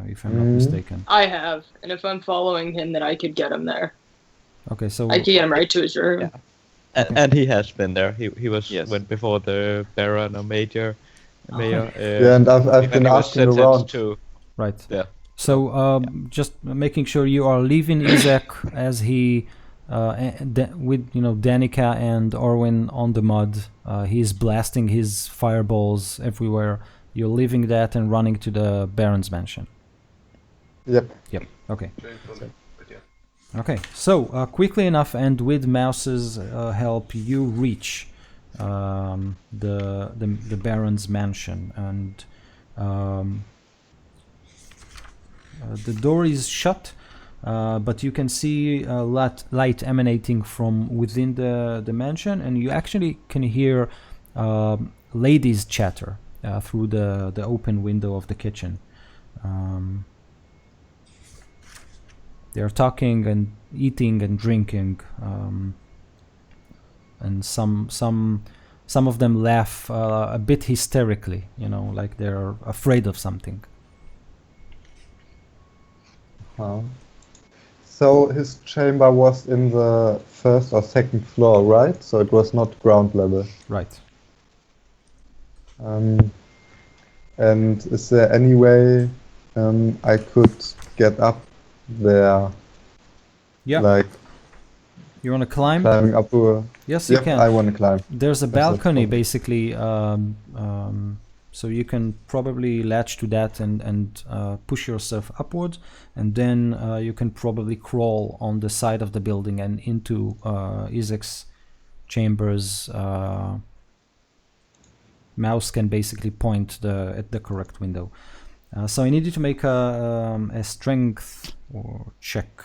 if I'm not mistaken. I have, and if I'm following him, then I could get him there. Okay, so I could get him right to his room. Yeah. And he has been there. He went before the Baron or Mayor. Yeah, and I've been asking around. To, right. Yeah. So just making sure you are leaving Isaac as he with Danica and Orwin on the mud. He's blasting his fireballs everywhere. You're leaving that and running to the Baron's mansion. Yep. Okay. But yeah. Okay. So quickly enough, and with Mouse's help, you reach the Baron's mansion, and the door is shut, but you can see light emanating from within the mansion, and you actually can hear ladies chatter through the open window of the kitchen. They're talking and eating and drinking, and some of them laugh a bit hysterically, like they're afraid of something. So his chamber was in the first or second floor, right? So it was not ground level. Right. And is there any way I could get up there? Yeah. Like You want to climb? Climbing up to a... Yes, you Yep, can. I want to climb. There's a Yes, that's balcony, fine. basically, so you can probably latch to that and push yourself upwards, and then you can probably crawl on the side of the building and into Isaac's chambers. Mouse can basically point at the correct window. So I need you to make a strength or check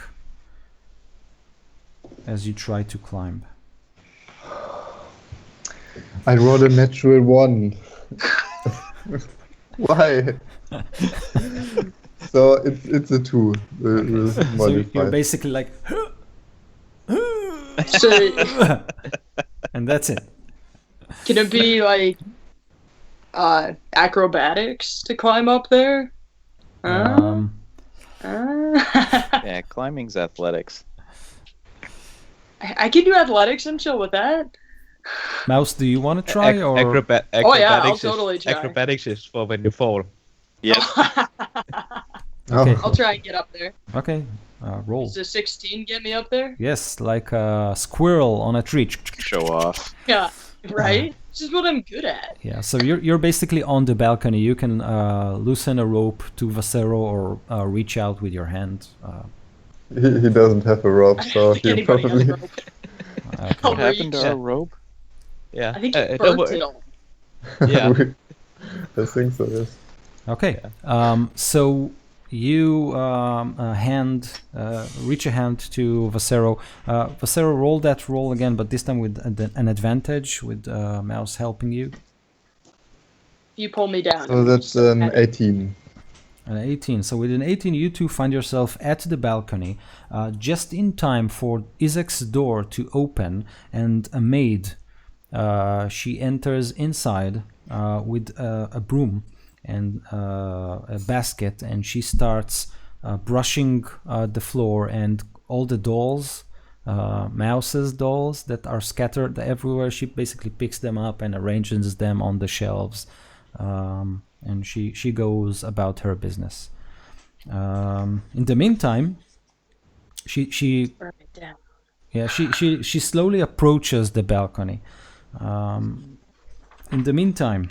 as you try to climb. I rolled a natural 1. Why? So it's a 2. We'll So modify. you're basically like, So and that's it. can it be like acrobatics to climb up there? Um, Yeah, climbing's athletics. I can do athletics. I'm chill with that. Mouse, do you want to try or? Oh, yeah, I'll acrobatics totally try. Acrobatics is for when you fall. Yes. Okay. Oh, I'll try and get up there. Okay, roll. Does a 16 get me up there? Yes, like a squirrel on a tree. Show off. Yeah, right? This is what I'm good at. Yeah, so you're basically on the balcony. You can loosen a rope to Vasero or reach out with your hand. he doesn't have a rope, I don't so think he anybody has probably... a rope. Okay. I'll What happened to reach. our rope? Yeah. I think he don't burnt worry. it all. Yeah. I think so, yes. Okay. So you reach a hand to Vasero. Vasero, roll that roll again, but this time with an advantage, with Mouse helping you. You pull me down. So that's an 18. An 18. So with an 18, you two find yourself at the balcony, just in time for Isaac's door to open, and a maid. She enters inside with a broom and a basket, and she starts brushing the floor, and all the dolls, Mouse's dolls that are scattered everywhere, she basically picks them up and arranges them on the shelves. And she goes about her business. In the meantime, she Burn it down. yeah she slowly approaches the balcony. In the meantime,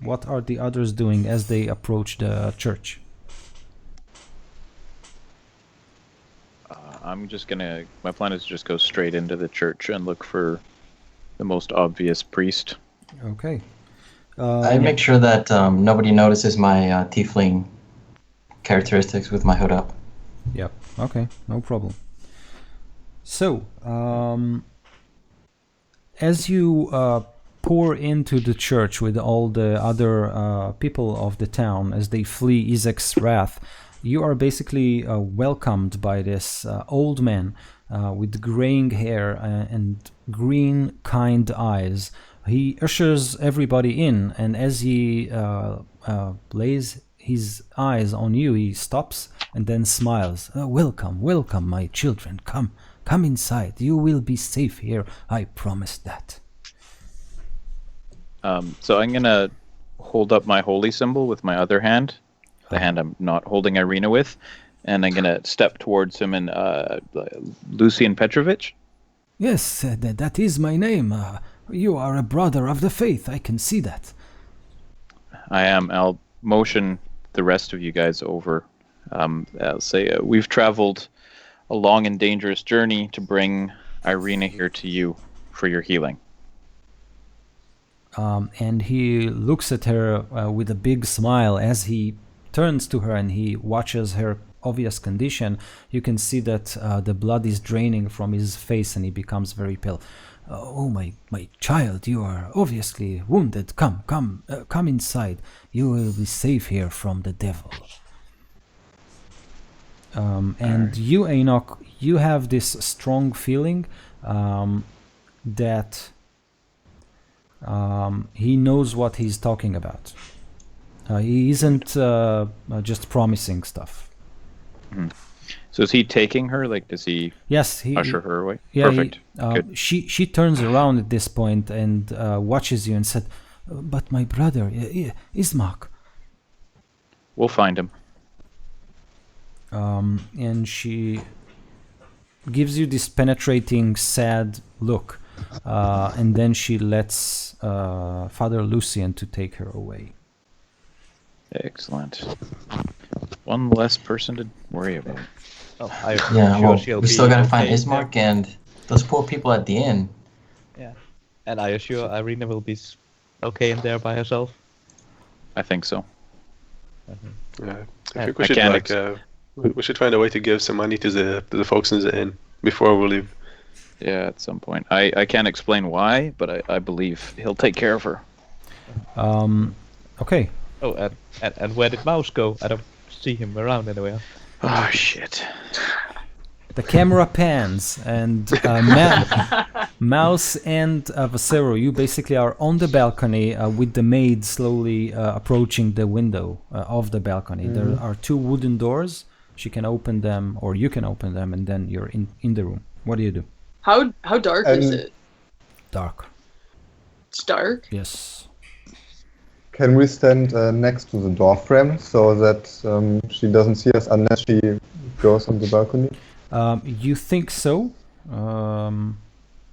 what are the others doing as they approach the church? My plan is to just go straight into the church and look for the most obvious priest. Okay. I make sure that nobody notices my tiefling characteristics with my hood up. Yep. Okay. No problem. So, as you pour into the church with all the other people of the town as they flee Isaac's wrath, you are basically welcomed by this old man with graying hair and green, kind eyes. He ushers everybody in, and as he lays his eyes on you, he stops and then smiles. Welcome, welcome, my children. Come inside. You will be safe here. I promise that. So I'm gonna hold up my holy symbol with my other hand, the hand I'm not holding Irina with, and I'm gonna step towards him and Lucian Petrovich. Yes, that is my name. You are a brother of the faith. I can see that. I am. I'll motion the rest of you guys over. I'll say we've traveled a long and dangerous journey to bring Irina here to you for your healing. And he looks at her with a big smile as he turns to her and he watches her obvious condition. You can see that the blood is draining from his face and he becomes very pale. Oh, my child, you are obviously wounded. Come inside. You will be safe here from the devil. And you, Enoch, you have this strong feeling that he knows what he's talking about. He isn't just promising stuff. So is he taking her? Like, does he Yes, he usher her away? Yeah, Perfect. Good. She turns around at this point and watches you and said, "But my brother, Ismak." We'll find him. And she gives you this penetrating, sad look, and then she lets Father Lucian to take her away. Excellent. One less person to worry about. Oh, I'm Yeah, sure well, she'll we be still gotta okay find there. Ismark and those poor people at the inn. Yeah, and I assure Irina will be okay in there by herself. I think so. Yeah, I I think we should can't we should find a way to give some money to the folks in the inn before we leave. Yeah, at some point. I can't explain why, but I believe he'll take care of her. Okay. Oh, and where did Mouse go? I don't see him around anywhere. Oh, shit. The camera pans, and Mouse and Vasero, you basically are on the balcony with the maid slowly approaching the window of the balcony. There are 2 wooden doors. She can open them, or you can open them, and then you're in the room. What do you do? How dark is it? Dark. It's dark. Yes. Can we stand next to the door frame so that she doesn't see us unless she goes on the balcony? You think so?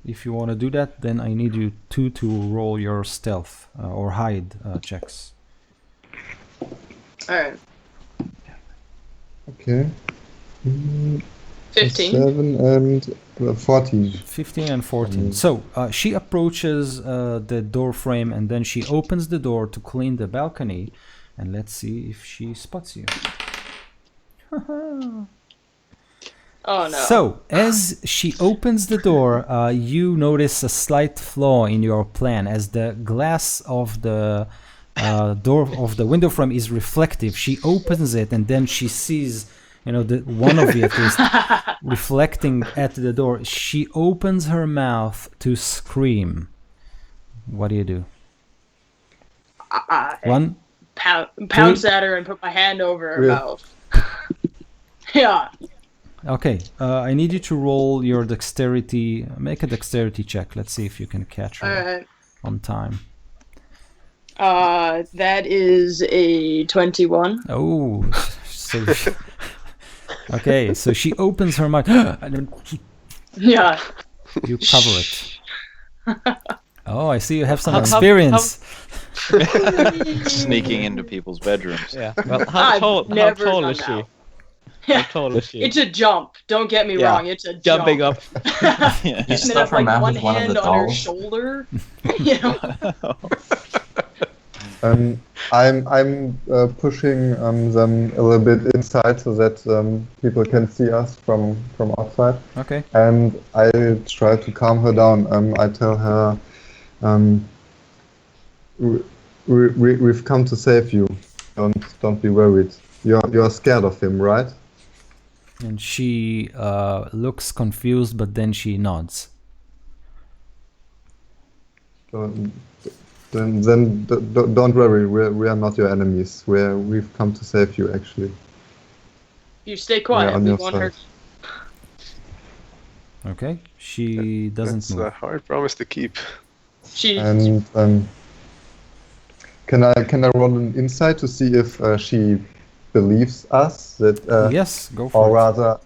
If you want to do that, then I need you 2 to roll your stealth or hide checks. Alright. Okay. 15. 7 and 14. 15 and 14. So she approaches the door frame, and then she opens the door to clean the balcony, and let's see if she spots you. Oh no. So as she opens the door, you notice a slight flaw in your plan. As the glass of the door of the window frame is reflective, she opens it, and then she sees, the one of you at least reflecting at the door. She opens her mouth to scream. What do you do? One. Pounce at her and put my hand over her mouth. Yeah. Okay. I need you to roll your dexterity. Make a dexterity check. Let's see if you can catch her on time. That is a 21. Oh, so. Okay, so she opens her mouth, and then Yeah. you cover it. Oh, I see you have some experience. Sneaking into people's bedrooms. Yeah. Well, I've how never tall done is she? that. How tall is she? It's a jump. Don't get me Yeah. wrong. It's a Jumping jump. up. You And then stuff have her like mouth one with one of hand the on her dolls. shoulder. I'm pushing them a little bit inside so that people can see us from outside. Okay. And I try to calm her down. I tell her, we've come to save you. Don't be worried. You're scared of him, right? And she looks confused, but then she nods. Then don't worry. We are not your enemies. We've come to save you, actually. You stay quiet. on We your want her. Okay. She doesn't It's a move. hard promise to keep. She. And can I roll an insight to see if she believes us that? Yes, go Or for it. rather,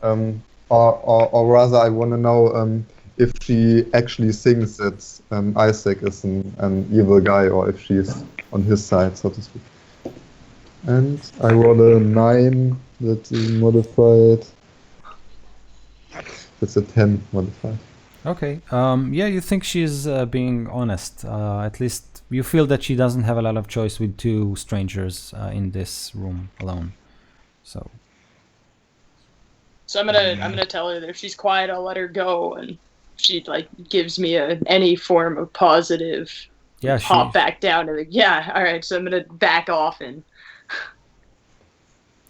or rather, I want to know if she actually thinks that Isaac is an evil guy, or if she's on his side, so to speak. And I rolled a 9. That is modified. That's a 10 modified. Okay. Yeah, you think she's being honest. At least you feel that she doesn't have a lot of choice with 2 strangers in this room alone. So. So I'm gonna tell her that if she's quiet, I'll let her go, and she gives me any form of positive. Yeah. Hop back down to the. Yeah. All right. So I'm gonna back off and.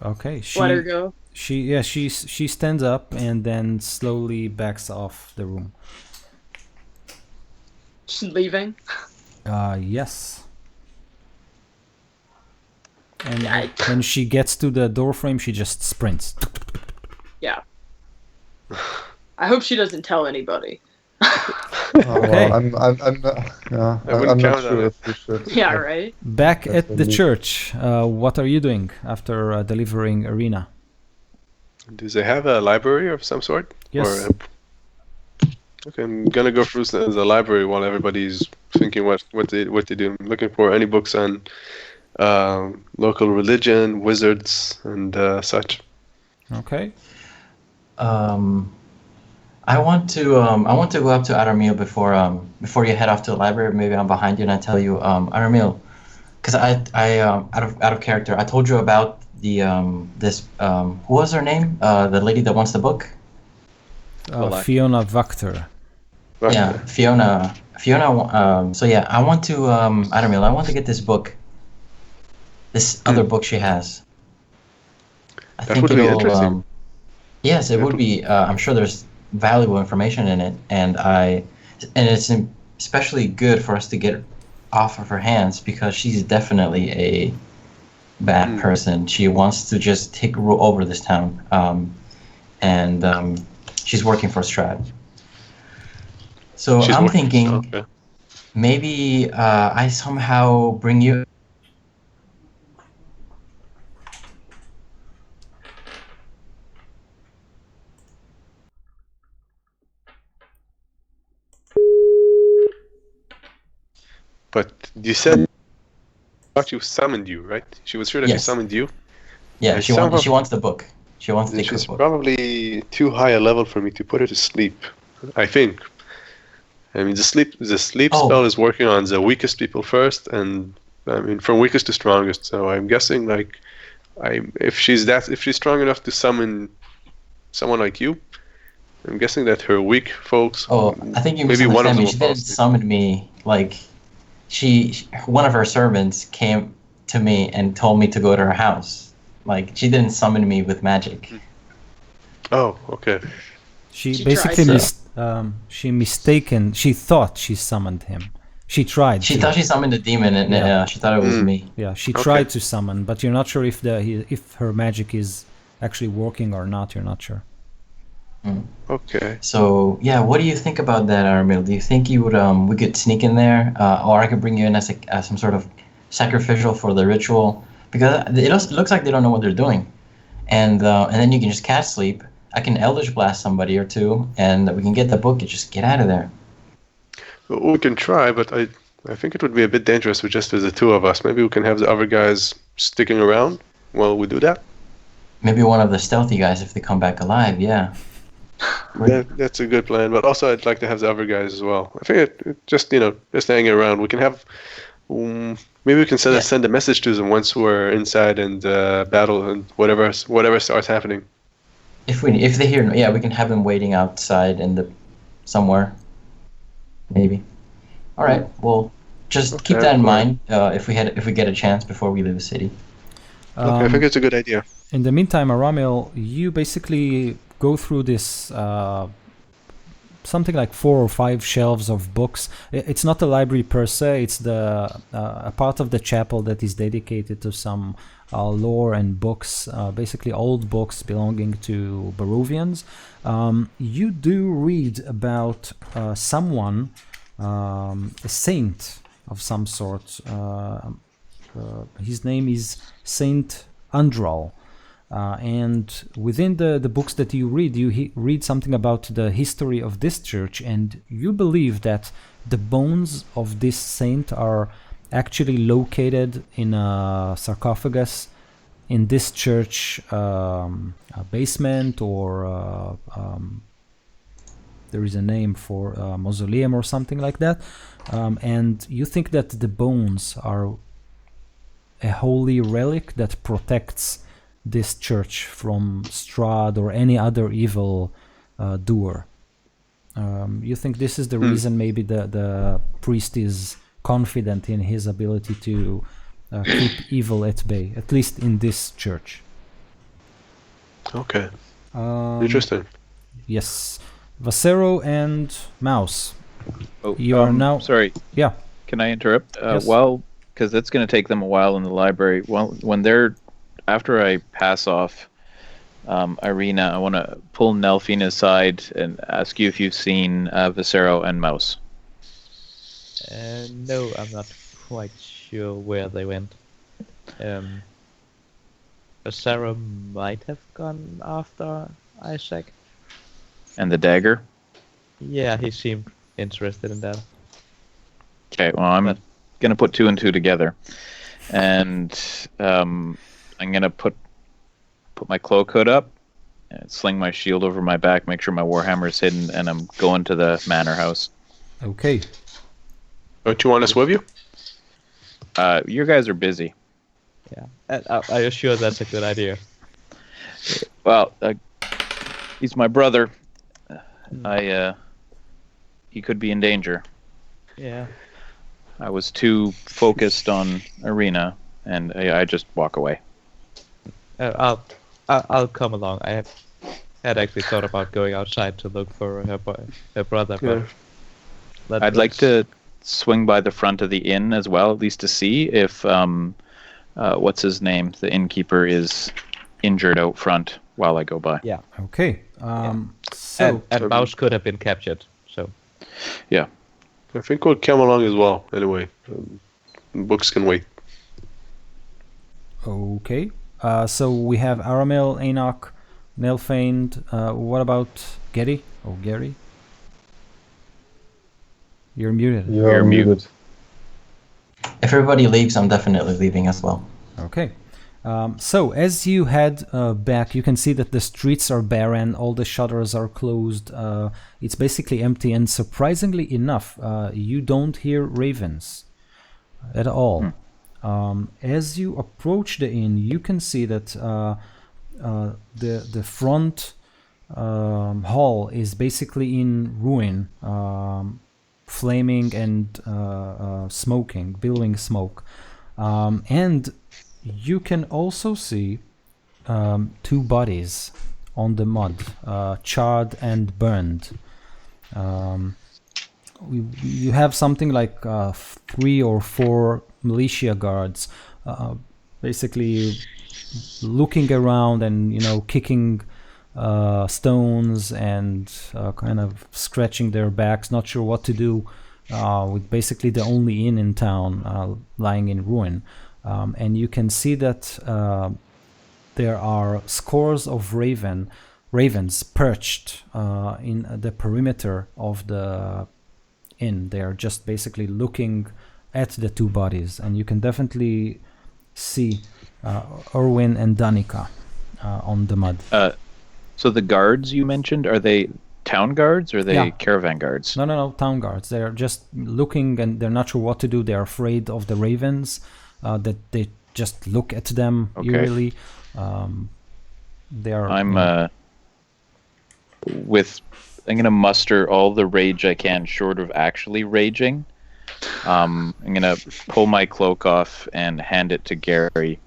Okay. Let her go. She stands up and then slowly backs off the room. She's leaving. Yes. And Yeah. when she gets to the door frame, she just sprints. Yeah. I hope she doesn't tell anybody. Okay. Well, I'm not. Yeah, I wouldn't I'm not count on sure it. if we should. Yeah. Right. Back at the Definitely. church, what are you doing after delivering Arena? Do they have a library of some sort? Yes. Okay, I'm gonna go through the library while everybody's thinking what they do. I'm looking for any books on local religion, wizards, and such. Okay. I want to go up to Aramil before you head off to the library. Maybe I'm behind you and I tell you, Aramil, because I out of character, I told you about the this who was her name? The lady that wants the book. Valaki. Fiona Vactor. Yeah, Fiona. So yeah, I want to Aramil, I want to get this book. This other book she has. I That think would be it'll interesting. yes, it would be. I'm sure there's valuable information in it, and it's especially good for us to get off of her hands because she's definitely a bad person. She wants to just take rule over this town, and she's working for Strahd. So She's I'm working. thinking Okay. maybe I somehow bring you. But you said thought you summoned you, right? She was sure that she Yes. summoned you. Yeah, I she wants the book. She wants to take her She's book. probably too high a level for me to put her to sleep. I think. I mean, the sleep Oh. spell is working on the weakest people first, and I mean from weakest to strongest. So I'm guessing like, if she's strong enough to summon someone like you, I'm guessing that her weak folks. Oh, I think you maybe one of misunderstand them me. will She fall didn't asleep. summon me. Like, one of her servants came to me and told me to go to her house. Like, she didn't summon me with magic. Oh, okay. She She basically tried she thought she summoned him. She tried She to. thought she summoned a demon, and Yeah. she thought it was me. Yeah, she Okay. tried to summon, but you're not sure if if her magic is actually working or not. You're not sure. Okay. So yeah, what do you think about that, Armil? Do you think you would we could sneak in there, or I could bring you in as some sort of sacrificial for the ritual? Because it looks like they don't know what they're doing, and then you can just cast sleep. I can Eldritch Blast somebody or two, and we can get the book and just get out of there. Well, we can try, but I think it would be a bit dangerous with just the two of us. Maybe we can have the other guys sticking around while we do that. Maybe one of the stealthy guys if they come back alive. Yeah. That's a good plan, but also I'd like to have the other guys as well. I think just hanging around. We can have maybe we can send a message to them once we're inside and battle and whatever starts happening. If they hear, yeah, we can have them waiting outside somewhere. Maybe. All right. Well, just keep that in mind if we get a chance before we leave the city. Okay, I think it's a good idea. In the meantime, Aramil, you basically go through this something like 4 or 5 shelves of books. It's not a library per se. It's a part of the chapel that is dedicated to some lore and books, basically old books belonging to Barovians. You do read about someone, a saint of some sort. His name is Saint Andral. And within the books that you read, you read something about the history of this church, and you believe that the bones of this saint are actually located in a sarcophagus in this church basement, or there is a name for a mausoleum or something like that. And you think that the bones are a holy relic that protects this church from Strahd or any other evil doer. You think this is the reason maybe the priest is confident in his ability to keep evil at bay, at least in this church. Okay. Interesting. Yes. Vasero and Mouse. Oh, You are now... Sorry. Yeah. Can I interrupt? Yes. Well, because it's going to take them a while in the library. Well, after I pass off Irina, I want to pull Nelphine aside and ask you if you've seen Viscero and Mouse. No, I'm not quite sure where they went. Sarah might have gone after Isaac. And the dagger? Yeah, he seemed interested in that. Okay, well, I'm going to put 2 and 2 together. And I'm going to put my cloak hood up, and sling my shield over my back, make sure my warhammer is hidden, and I'm going to the manor house. Okay. Don't you want us with you? You guys are busy. Yeah, and are you sure that's a good idea? Well, he's my brother. He could be in danger. Yeah. I was too focused on arena, and I just walk away. I'll come along. I had actually thought about going outside to look for her brother, but I'd like to swing by the front of the inn as well, at least to see if what's his name, the innkeeper, is injured out front while I go by. Yeah. Okay. So And Mouse could have been captured. So Yeah. I think we'll come along as well. Anyway, books can wait. okay. So we have Aramil, Enoch, Nelfeind. What about Gary? Oh, Gary. You're muted. You're muted. If everybody leaves, I'm definitely leaving as well. Okay. So as you head back, you can see that the streets are barren, all the shutters are closed, it's basically empty, and surprisingly enough, you don't hear ravens at all. As you approach the inn, you can see that the front hall is basically in ruin, flaming and smoking, billowing smoke. And you can also see 2 bodies on the mud, charred and burned. You have something like 3 or 4 militia guards, basically looking around and kicking stones and kind of scratching their backs, not sure what to do with basically the only inn in town lying in ruin. And you can see that there are scores of ravens perched in the perimeter of the inn. They are just basically looking at the 2 bodies, and you can definitely see Erwin and Danica on the mud. So the guards you mentioned, are they town guards or are they caravan guards? No, town guards. They're just looking and they're not sure what to do. They're afraid of the ravens. That they just look at them eerily. They are. I'm gonna muster all the rage I can, short of actually raging. I'm gonna pull my cloak off and hand it to Gary,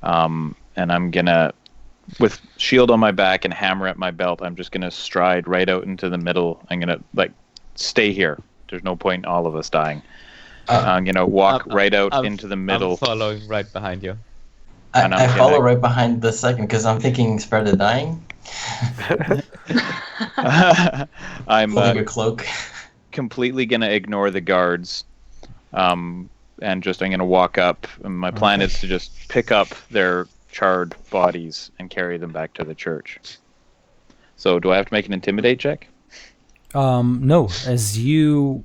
and I'm gonna, with shield on my back and hammer at my belt, I'm just gonna stride right out into the middle. I'm gonna stay here. There's no point in all of us dying. I'm gonna walk right out into the middle. I'm following right behind you. I follow right behind the second because I'm thinking spare the dying. I'm pulling a cloak. Completely gonna ignore the guards, and I'm gonna walk up. And my plan is to just pick up their charred bodies and carry them back to the church. So, do I have to make an intimidate check? No. As you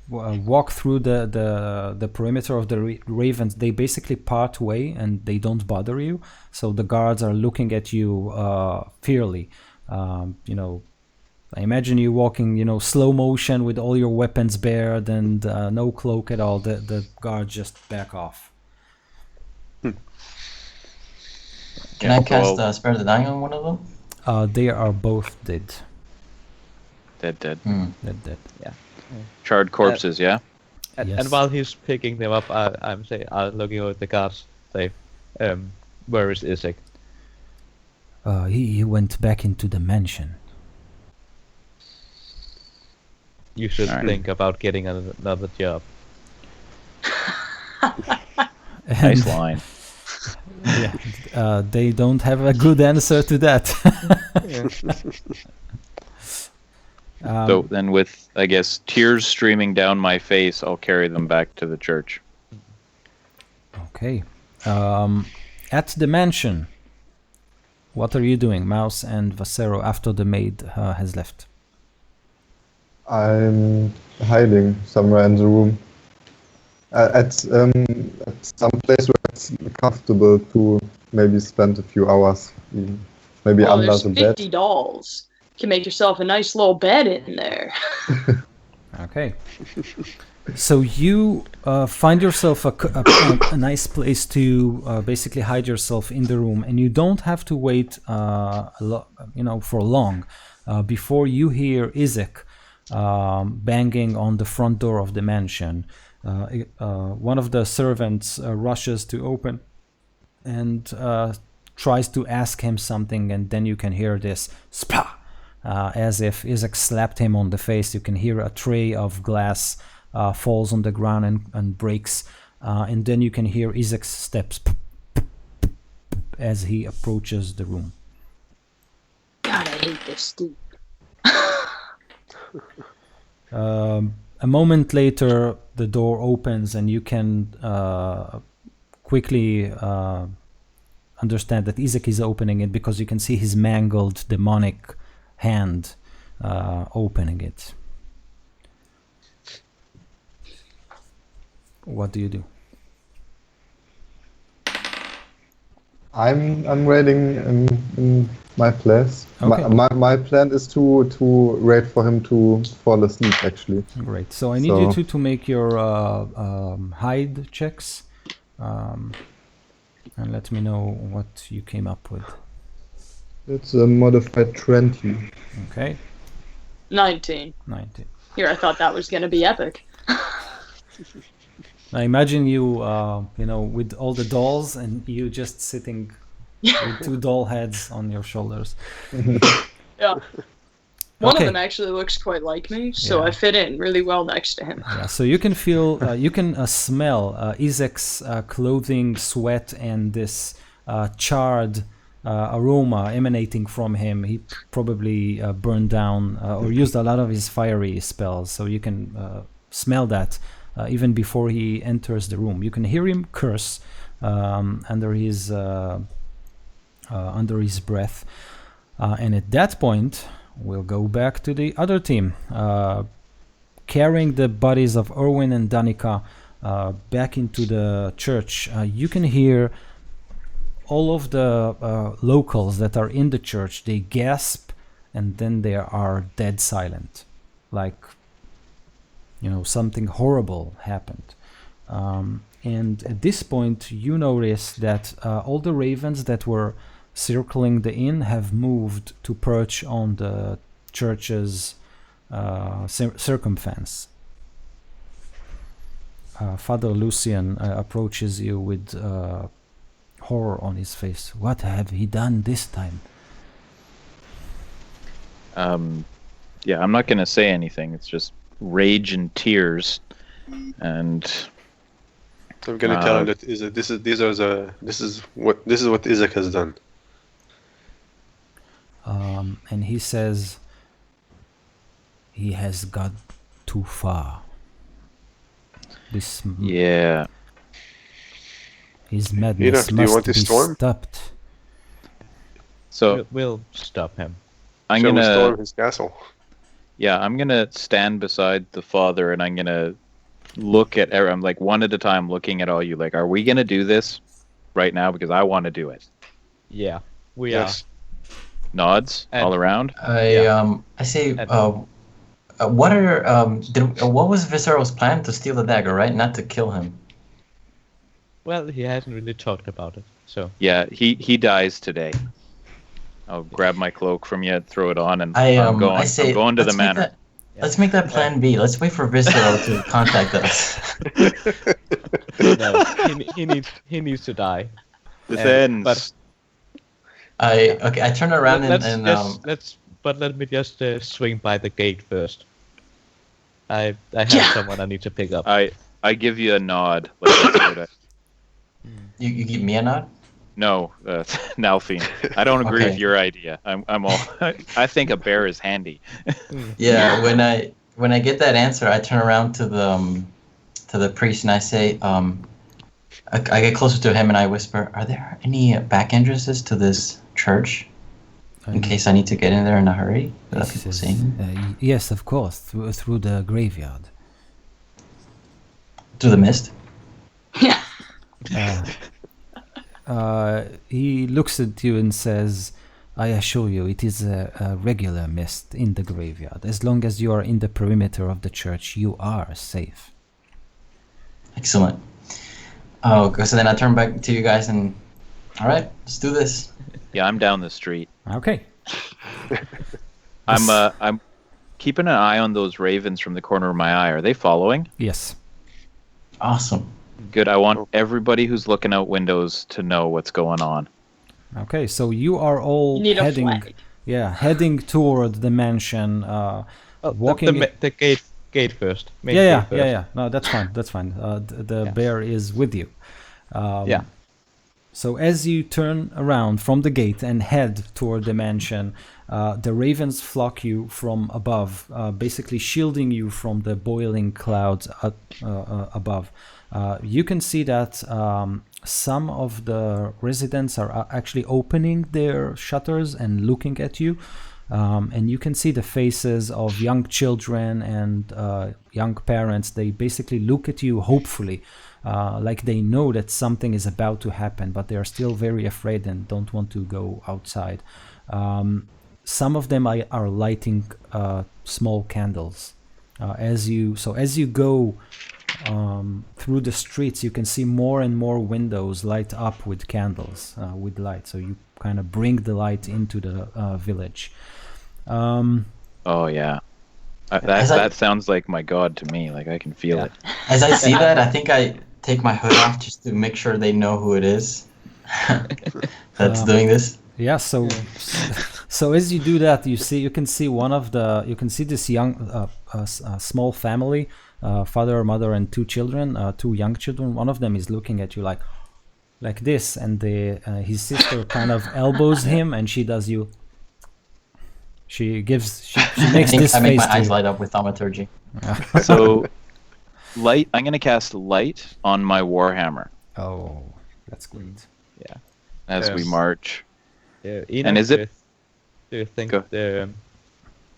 walk through the perimeter of the ravens, they basically part way and they don't bother you. So the guards are looking at you fearfully. I imagine you walking, slow motion with all your weapons bared and no cloak at all. The guards just back off. Can I cast Spare the Dying on one of them? They are both dead. Dead. Dead. Yeah. Charred corpses, yeah? And while he's picking them up, I'm looking over the guards, say, where is Isaac? He went back into the mansion. You should think about getting another job. Nice line. Yeah, they don't have a good answer to that. So then with, I guess, tears streaming down my face, I'll carry them back to the church. Okay. At the mansion, What are you doing, Mouse and Vasero, after the maid has left? I'm hiding somewhere in the room. At some place where it's comfortable to maybe spend a few hours, even. Maybe Well, under there's the 50 bed. dolls. You can make yourself a nice little bed in there. Okay. So you find yourself a nice place to basically hide yourself in the room, and you don't have to wait for long before you hear Isaac banging on the front door of the mansion. One of the servants rushes to open and tries to ask him something, and then you can hear this splah, as if Isaac slapped him on the face. You can hear a tray of glass falls on the ground and breaks, and then you can hear Isaac's steps as he approaches the room. God, I hate this dude. A moment later, the door opens, and you can quickly understand that Isaac is opening it because you can see his mangled demonic hand opening it. What do you do? I'm raiding in my place. Okay. My plan is to raid for him to fall asleep, actually. Great. So I need you to make your hide checks, and let me know what you came up with. It's a modified 20. Okay. 19. 19. Here, I thought that was going to be epic. I imagine you, with all the dolls and you just sitting with 2 doll heads on your shoulders. Yeah. One Okay. of them actually looks quite like me, so Yeah. I fit in really well next to him. Yeah, so you can feel, you can smell Isaac's clothing, sweat, and this charred aroma emanating from him. He probably burned down or used a lot of his fiery spells, so you can smell that even before he enters the room. You can hear him curse under his breath, and at that point, we'll go back to the other team, carrying the bodies of Erwin and Danica back into the church. You can hear all of the locals that are in the church. They gasp, and then they are dead silent, like something horrible happened. And at this point, you notice that all the ravens that were circling the inn have moved to perch on the church's circumference. Father Lucian approaches you with horror on his face. What have he done this time? Yeah, I'm not going to say anything. It's just rage and tears, and I'm gonna tell him that this is what Isaac has done. And he says he has got too far. Yeah. His madness do you must want be to storm? stopped. So We'll stop him. I'm Shall we gonna storm his castle? I'm gonna stand beside the father, and I'm gonna look at. I'm like one at a time, looking at all you. Like, are we gonna do this right now? Because I want to do it. Yeah, we Yes. Nods And- all around. I say, what was Viseral's plan? To steal the dagger, right? Not to kill him. Well, he hasn't really talked about it, so Yeah, he dies today. I'll grab my cloak from you, throw it on, and I I'm going to the let's make manor. Let's make that plan B. Let's wait for Viseral to contact us. no, he needs to die. This And- ends. I turn around Let me just swing by the gate first. I have someone I need to pick up. I give you a nod. Like, that's what you give me a nod. no, Nalfine. I don't agree Okay. with your idea. I'm all. I think a bear is handy. Yeah, when I get that answer, I turn around to the priest and I say, I get closer to him and I whisper, "Are there any back entrances to this church in case I need to get in there in a hurry without He people says, seeing me? yes, of course, through the graveyard. Through the mist? He looks at you and says, I assure you, it is a regular mist in the graveyard. As long as you are in the perimeter of the church, you are safe. Excellent. Oh, so then I turn back to you guys and, all right, let's do this. Yeah, I'm down the street. Okay. I'm keeping an eye on those ravens from the corner of my eye. Are they following? Yes. Awesome. Good. I want everybody who's looking out windows to know what's going on. Okay, so you are all You need a heading, flag. heading toward the mansion. Walking. The gate first. Main Yeah. gate first. No, that's fine. That's fine. The bear is with you. Yeah. So as you turn around from the gate and head toward the mansion, the ravens flock you from above, basically shielding you from the boiling clouds above. You can see that some of the residents are actually opening their shutters and looking at you. And you can see the faces of young children and young parents. They basically look at you hopefully, like they know that something is about to happen, but they are still very afraid and don't want to go outside. Some of them are lighting small candles. As you go through the streets, you can see more and more windows light up with candles, with light. So you kind of bring the light into the village. Oh yeah, that sounds like my god to me. Like I can feel it. As I see that, I think I take my hood off just to make sure they know who it is that's doing this. Yeah. So as you do that, you can see this young, small family, father, mother, and two children, two young children. One of them is looking at you like this, and his sister kind of elbows him, and she does you. She makes this face. I make my to eyes you. light up with thaumaturgy. So, light. I'm gonna cast light on my warhammer Oh, that's great. as we Yes. march. Yeah, And is it- Do you think Go. the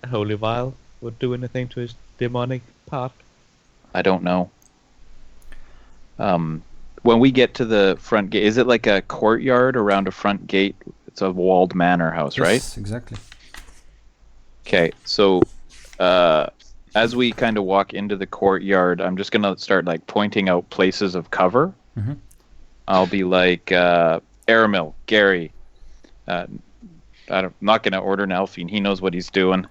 holy vial would do anything to his demonic part? I don't know. When we get to the front gate, is it like a courtyard around a front gate? It's a walled manor house, right? Yes, exactly. Okay, so as we kind of walk into the courtyard, I'm just gonna start like pointing out places of cover. Mhm. I'll be like, Aramil, Gary. I'm not gonna order an Elfine. He knows what he's doing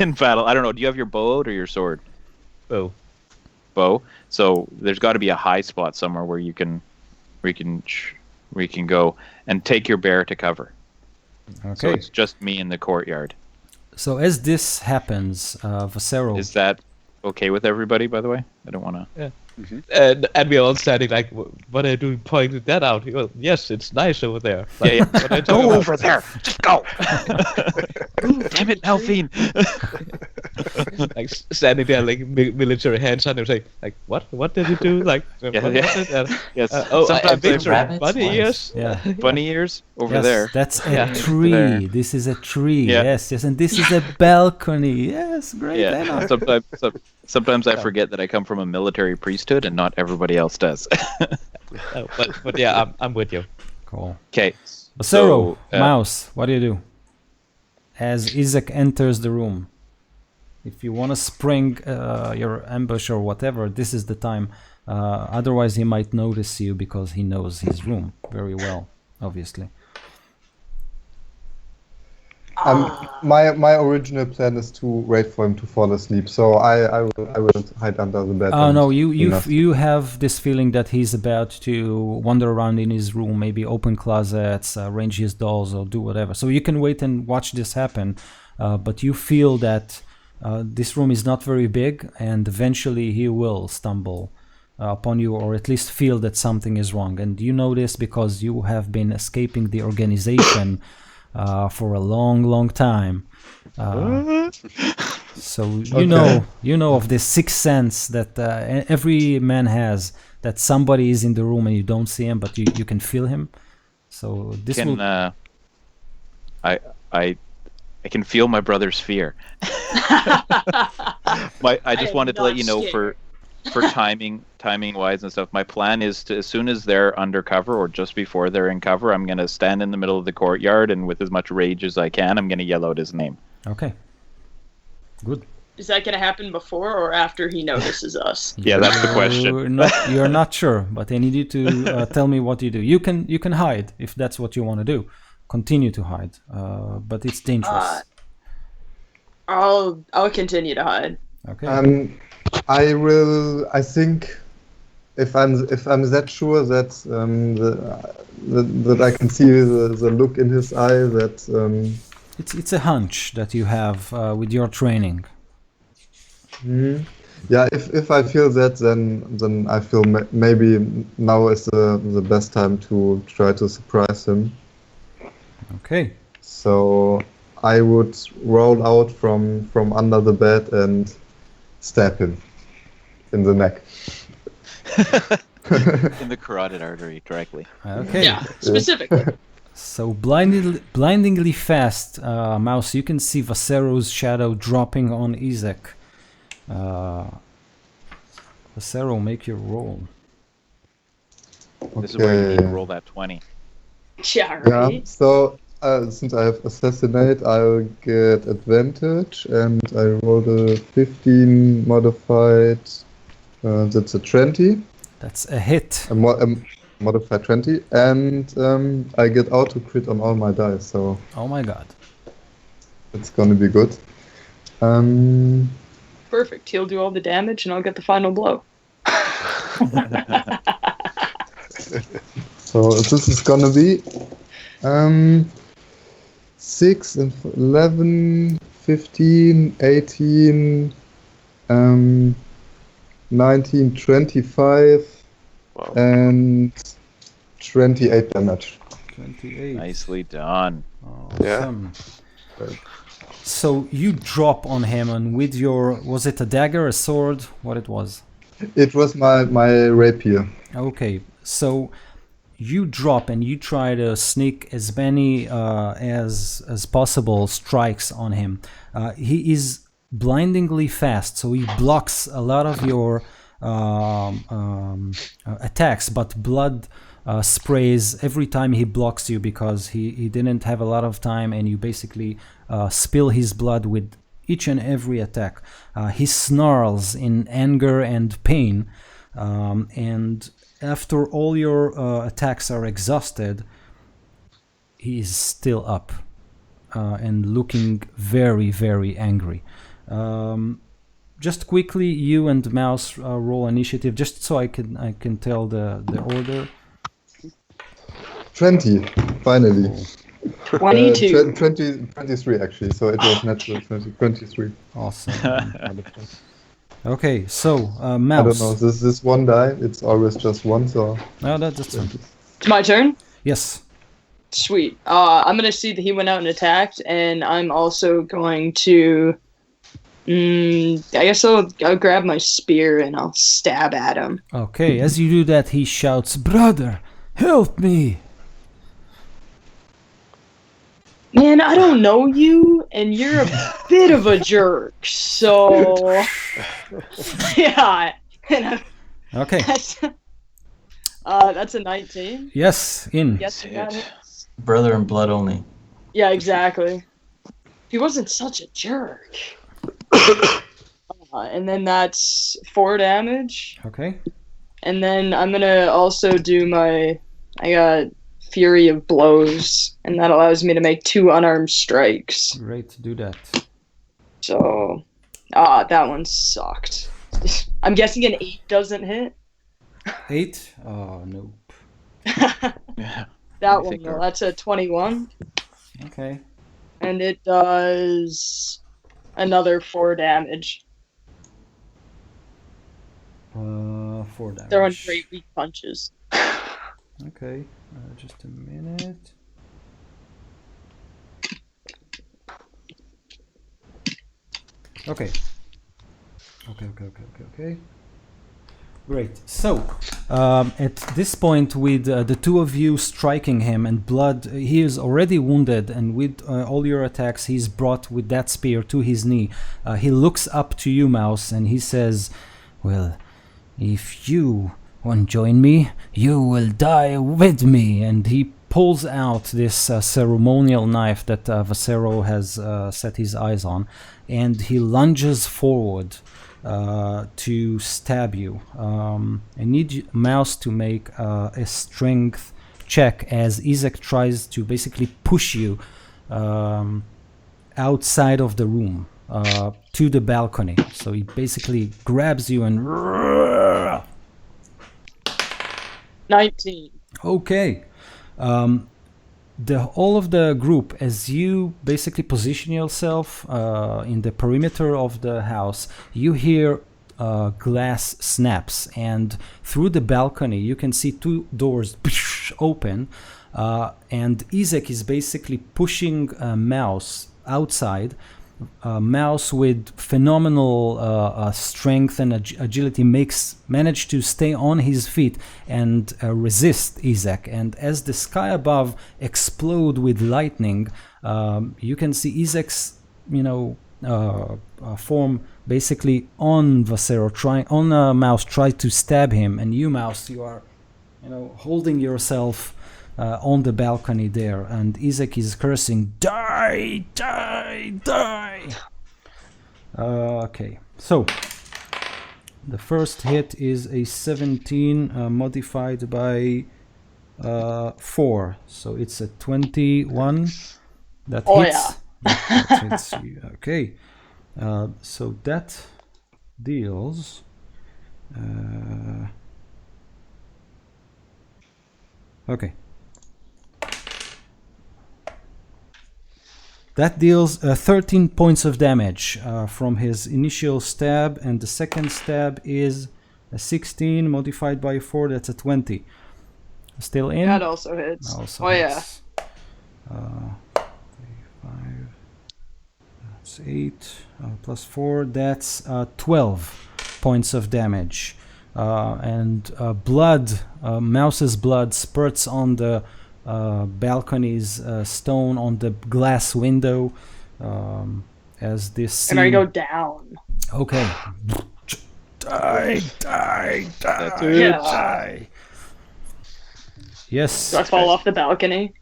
in battle. I don't know. Do you have your bow out or your sword? Oh, Bow. So there's got to be a high spot somewhere where you can go and take your bear to cover. So Okay. it's just me in the courtyard. So as this happens, Vasero. Is that okay with everybody? By the way, I don't want to. and we're all standing like, what are you doing pointing that out? He goes, yes, it's nice over there. Like, Yeah. what are you talking Go about? over there. Just go. Damn it, Elfine. Like standing there like military hands on him saying like, what did he do? Like, what Yeah. did that? Yes. Oh, a sometimes I victory. rabbits? Bunny What? ears? Yeah. bunny ears over Yes, there. that's a Yeah. tree. There. This is a tree. Yeah. Yes, and this is a balcony. Yes, great. Yeah. Anna. Sometimes I forget that I come from a military priesthood and not everybody else does. Oh, but yeah, I'm with you. Cool. Okay. Vasero, So, Mouse, what do you do? As Isaac enters the room. If you want to spring your ambush or whatever, this is the time. Otherwise, he might notice you because he knows his room very well, obviously. My original plan is to wait for him to fall asleep, so I will hide under the bed. Oh and no, enough. you have this feeling that he's about to wander around in his room, maybe open closets, arrange his dolls, or do whatever. So you can wait and watch this happen, but you feel that this room is not very big, and eventually he will stumble upon you, or at least feel that something is wrong. And you know this because you have been escaping the organization for a long time. So you know of this sixth sense that every man has, that somebody is in the room and you don't see him, but you can feel him. So this will. I I I can feel my brother's fear. I just am wanted to let not you know scared. for timing wise and stuff. My plan is to, as soon as they're under cover or just before they're in cover, I'm gonna stand in the middle of the courtyard and with as much rage as I can, I'm gonna yell out his name. Okay. Good. Is that going to happen before or after he notices us? Yeah, that's the question. You're not sure, but I need you to tell me what you do. You can hide if that's what you want to do. Continue to hide, but it's dangerous. I'll continue to hide. Okay. I think if I'm that sure that that I can see the look in his eye that It's a hunch that you have with your training. yeah, if I feel that, then I feel maybe now is the best time to try to surprise him. Okay. So I would roll out from under the bed and stab him in the neck. In the carotid artery directly. Okay. Yeah, specifically. So blindingly fast, Mouse, you can see Vasero's shadow dropping on Izek. Vasero, make your roll. This is where you need to roll that 20. Yeah, Yeah. right? So since I have assassinate, I'll get advantage, and I rolled a 15 modified. That's a 20. That's a hit. A modified 20, and I get auto crit on all my dice, so Oh my god. it's gonna be good. Perfect. He'll do all the damage and I'll get the final blow. So this is gonna be 6 and 11, 15, 18, 19, 25, Wow. and 28 damage. 28. Nicely done. Awesome. So you drop on him, and with your, was it a dagger, a sword, what it was? It was my rapier. Okay, so you drop and you try to sneak as many as possible strikes on him. He is blindingly fast, so he blocks a lot of your attacks, but blood sprays every time he blocks you because he didn't have a lot of time, and you basically spill his blood with each and every attack. He snarls in anger and pain, and after all your attacks are exhausted, he is still up and looking very, very angry. Just quickly, you and Mouse roll initiative, just so I can tell the order. 20, finally. 22. 23 actually, so it was natural 20, 23. Awesome. Okay, so I Mouse. don't know, this one die, it's always just one, so... No, that's fine. It's my turn? Yes. Sweet. I'm going to see that he went out and attacked, and I'm also going to... I guess I'll grab my spear and I'll stab at him. Okay, as you do that, he shouts, "Brother, help me!" Man, I don't know you, and you're a bit of a jerk, so... yeah. And Okay. that's a 19. Yes, in. Yes, that hits. Brother in blood only. Yeah, exactly. He wasn't such a jerk. And then that's 4 damage. Okay. And then I'm gonna also do I got Fury of Blows, and that allows me to make 2 unarmed strikes. Great, do that. So, that one sucked. I'm guessing an 8 doesn't hit. 8? Oh, nope. Yeah. That I one, think though, that's a 21. Okay. And it does another 4 damage. 4 damage. Throwing great weak punches. Okay, just a minute. Okay. Okay. Great. So, at this point, with the two of you striking him and blood, he is already wounded, and with all your attacks, he's brought with that spear to his knee. He looks up to you, Mouse, and he says, "Well, if you won't join me, you will die with me." And he pulls out this ceremonial knife that Vasero has set his eyes on, and he lunges forward to stab you. I need Mouse to make a strength check as Isaac tries to basically push you outside of the room to the balcony. So he basically grabs you and 19. Okay. All of the group, as you basically position yourself in the perimeter of the house, you hear glass snaps, and through the balcony you can see two doors open, and Isaac is basically pushing Mouse outside. Mouse with phenomenal strength and agility managed to stay on his feet and resist Isaac. And as the sky above explode with lightning, you can see Isaac's form basically on Vasero, on Mouse, try to stab him. And you, Mouse, you are holding yourself on the balcony there, and Isaac is cursing, "Die, die, die!" Okay, so the first hit is a 17 modified by 4, so it's a 21. That hits. That hits you. Okay, so that deals. Okay. That deals 13 points of damage from his initial stab, and the second stab is a 16 modified by 4, that's a 20. Still in? That also hits. Also hits. Yeah. 5, that's 8, plus 4, that's 12 points of damage. And blood, Mouse's blood spurts on the balcony's stone, on the glass window, as this scene... And I go down. Okay. Die, die, die, Yeah. die. Yes. Do I fall off the balcony?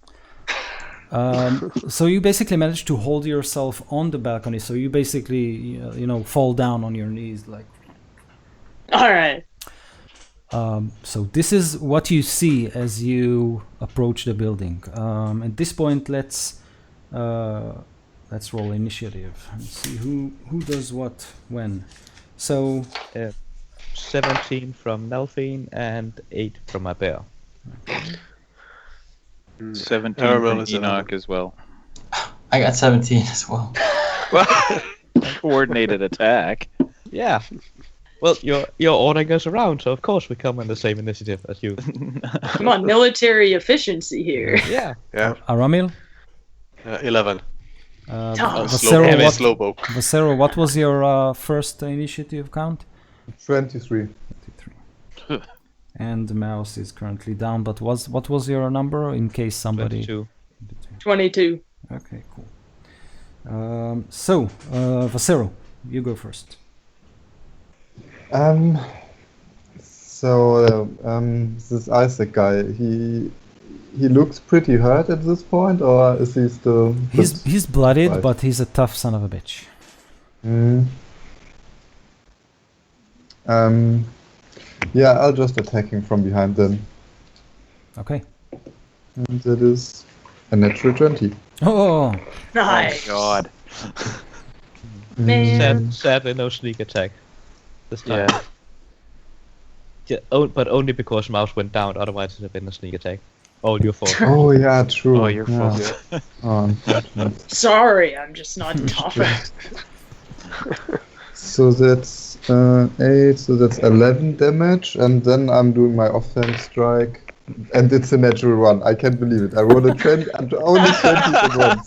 So you basically manage to hold yourself on the balcony, so you basically, fall down on your knees, like... Alright. So this is what you see as you approach the building. At this point, let's roll initiative and see who does what when. So 17 from Nelphine and 8 from my bear. 17 Caramel from is Enoch as well. I got 17 as well. Coordinated attack. Yeah. Well, you're ordering us around, so of course we come in the same initiative as you. Come on, military efficiency here. Yeah. Yeah. Aramil? 11. Vasero, what was your first initiative count? 23. 23. And the mouse is currently down, but what was your number in case somebody... 22. 22. Okay, cool. Vasero, you go first. This Isaac guy, he looks pretty hurt at this point, or is he still... He's bloodied, Right. but he's a tough son of a bitch. Yeah, I'll just attack him from behind then. Okay. And that is a natural 20. Oh! Nice. God. Man. Sadly, no sneak attack this time. Yeah. But only because Mouse went down, otherwise it would have been a sneak attack. All your fault. Oh yeah, true. Oh, your fault. Yeah. Oh, unfortunate. Sorry, I'm just not tough. So that's 8, so that's 11 damage, and then I'm doing my offense strike, and it's a natural one. I can't believe it. I rolled a 20, only 20 at once.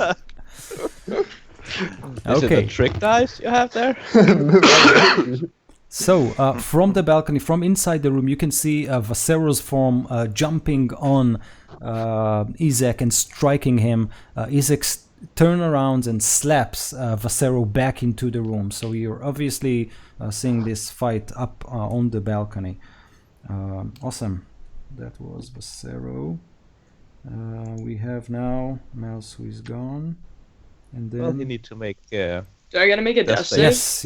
Is it Okay. a trick dice you have there? So, from the balcony, from inside the room, you can see Vasero's form jumping on Izek and striking him. Izek turns around and slaps Vasero back into the room. So you're obviously seeing this fight up on the balcony. Awesome. That was Vasero. We have now Mouse, who is gone. And then... Well, you need to make... Do I gotta make a death save?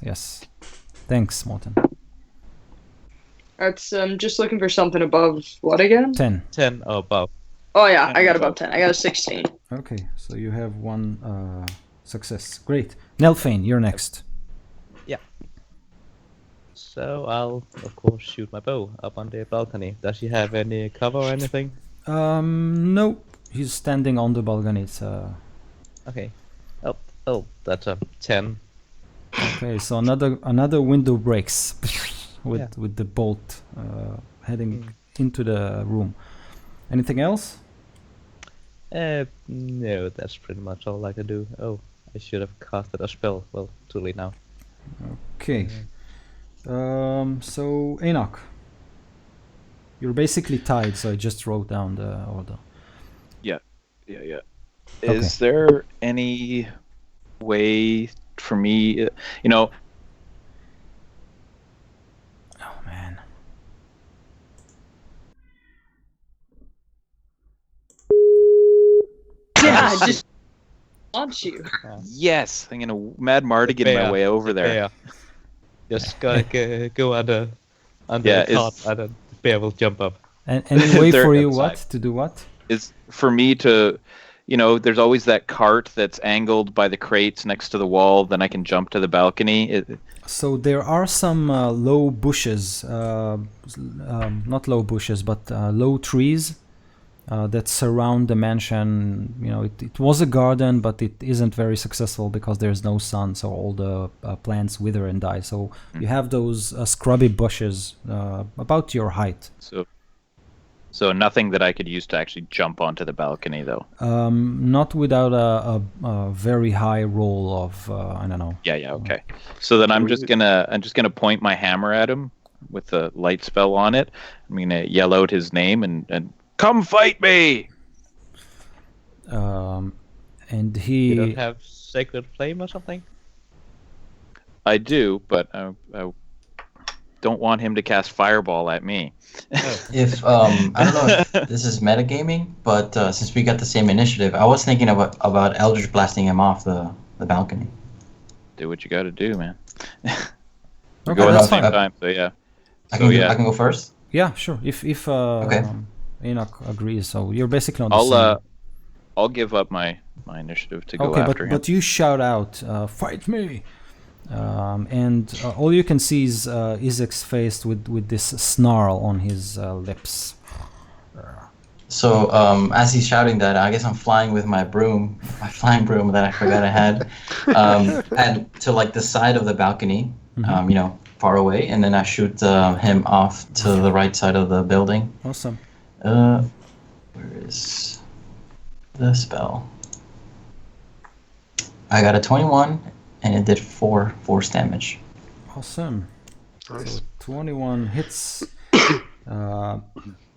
Yes. Thanks, Morten. That's just looking for something above what again? 10. 10 or above. Oh yeah, I got above 10. I got a 16. Okay, so you have one success. Great. Nelfane, you're next. Yeah. So I'll, of course, shoot my bow up on the balcony. Does he have any cover or anything? No. He's standing on the balcony. It's Okay. Oh, that's a 10. okay, so another window breaks with the bolt heading into the room. Anything else? No, that's pretty much all I can do. Oh, I should have casted a spell. Well, too late now. Okay. So Enoch, you're basically tied. So I just wrote down the order. Yeah. Is there any way for me, Oh man. Yeah, just launch you. yes, I'm gonna Mad Mardigan my way over there. Yeah. Just go under Yeah, the cart and the bear will jump up. And any way They're for you outside. what to do what? Is for me to, there's always that cart that's angled by the crates next to the wall. Then I can jump to the balcony. So there are some low bushes, not low bushes, but low trees that surround the mansion. It was a garden, but it isn't very successful because there's no sun, so all the plants wither and die. So you have those scrubby bushes about your height. So nothing that I could use to actually jump onto the balcony, though. Not without a very high roll of I don't know. Yeah. Okay. So then I'm just gonna point my hammer at him with the light spell on it. I'm gonna yell out his name and come fight me. And he. You don't have Sacred Flame or something? I do, but I don't want him to cast Fireball at me. If I don't know if this is metagaming, but since we got the same initiative, I was thinking about Eldritch blasting him off the balcony. Do what you got to do, man. We're Okay, going at that's the same fine. time, so yeah. I can go first. Yeah, sure. If Okay. Enoch agrees, so you're basically on the same. I'll give up my initiative to go Okay, after him. but you shout out, "Fight me!" And all you can see is Isaac's face with this snarl on his lips. So as he's shouting that, I guess I'm flying with my flying broom that I forgot I had, and to like the side of the balcony, far away, and then I shoot him off to the right side of the building. Awesome. Where is the spell? I got a 21, and it did 4 force damage. Awesome. Nice. So 21 hits.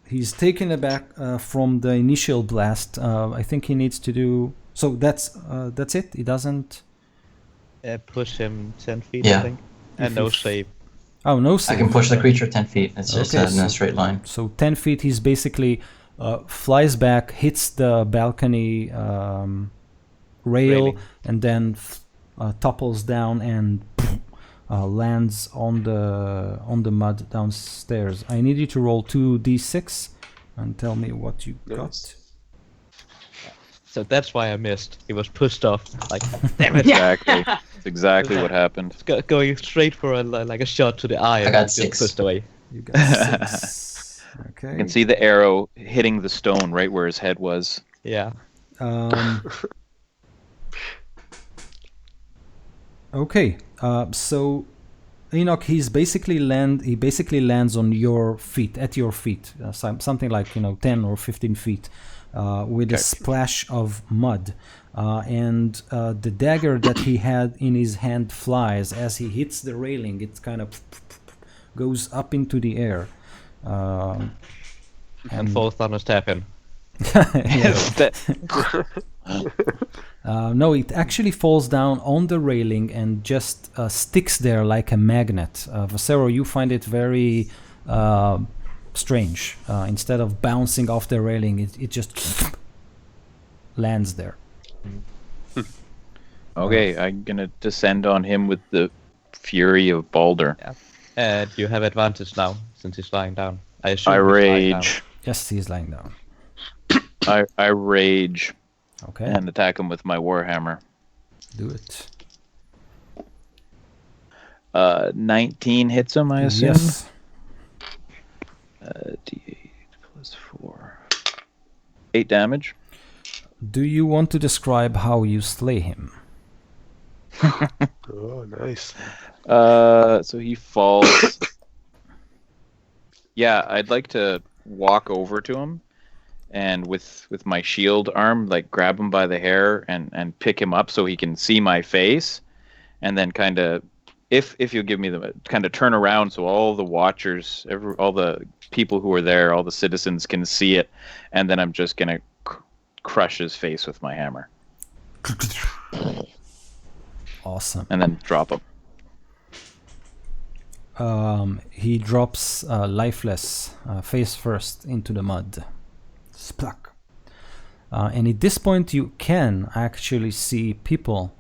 He's taken aback from the initial blast. I think he needs to do. So that's it. He doesn't. Push him 10 feet, Yeah. I think. And no save. Oh, no I save. can push the creature 10 feet. It's just Okay, in a straight line. So 10 feet. He's basically flies back, hits the balcony rail, Railing. and then topples down and lands on the mud downstairs. I need you to roll 2d6 and tell me what you got. So that's why I missed. He was pushed off. Like, damn it. Exactly. That's exactly what happened. Going straight for a shot to the eye. And got he just 6. pushed away. You got 6. Okay. You can see the arrow hitting the stone right where his head was. Yeah. Okay. So Enoch, he basically lands on your feet, at your feet, something like 10 or 15 feet. with a splash of mud. And the dagger that he had in his hand flies. As he hits the railing, it kind of goes up into the air. And falls down and stab him. No, it actually falls down on the railing and just sticks there like a magnet. Vasero, you find it very strange. Instead of bouncing off the railing, it just lands there. Okay, I'm gonna descend on him with the fury of Balder. Yeah. And you have advantage now, since he's lying down. I assume I he's lying down. rage. Yes, he's lying down. I rage Okay, and attack him with my warhammer. do it. 19 hits him, I assume. Yes. D8 plus 4. 8 damage. Do you want to describe how you slay him? Oh, nice. So he falls. Yeah, I'd like to walk over to him and with my shield arm, like grab him by the hair and pick him up so he can see my face, and then kind of, if you'll give me the kind of turn around so all the watchers, all the people who are there, all the citizens can see it, and then I'm just gonna crush his face with my hammer Awesome. and then drop him. He drops lifeless, face first, into the mud. Spluck. And at this point, you can actually see people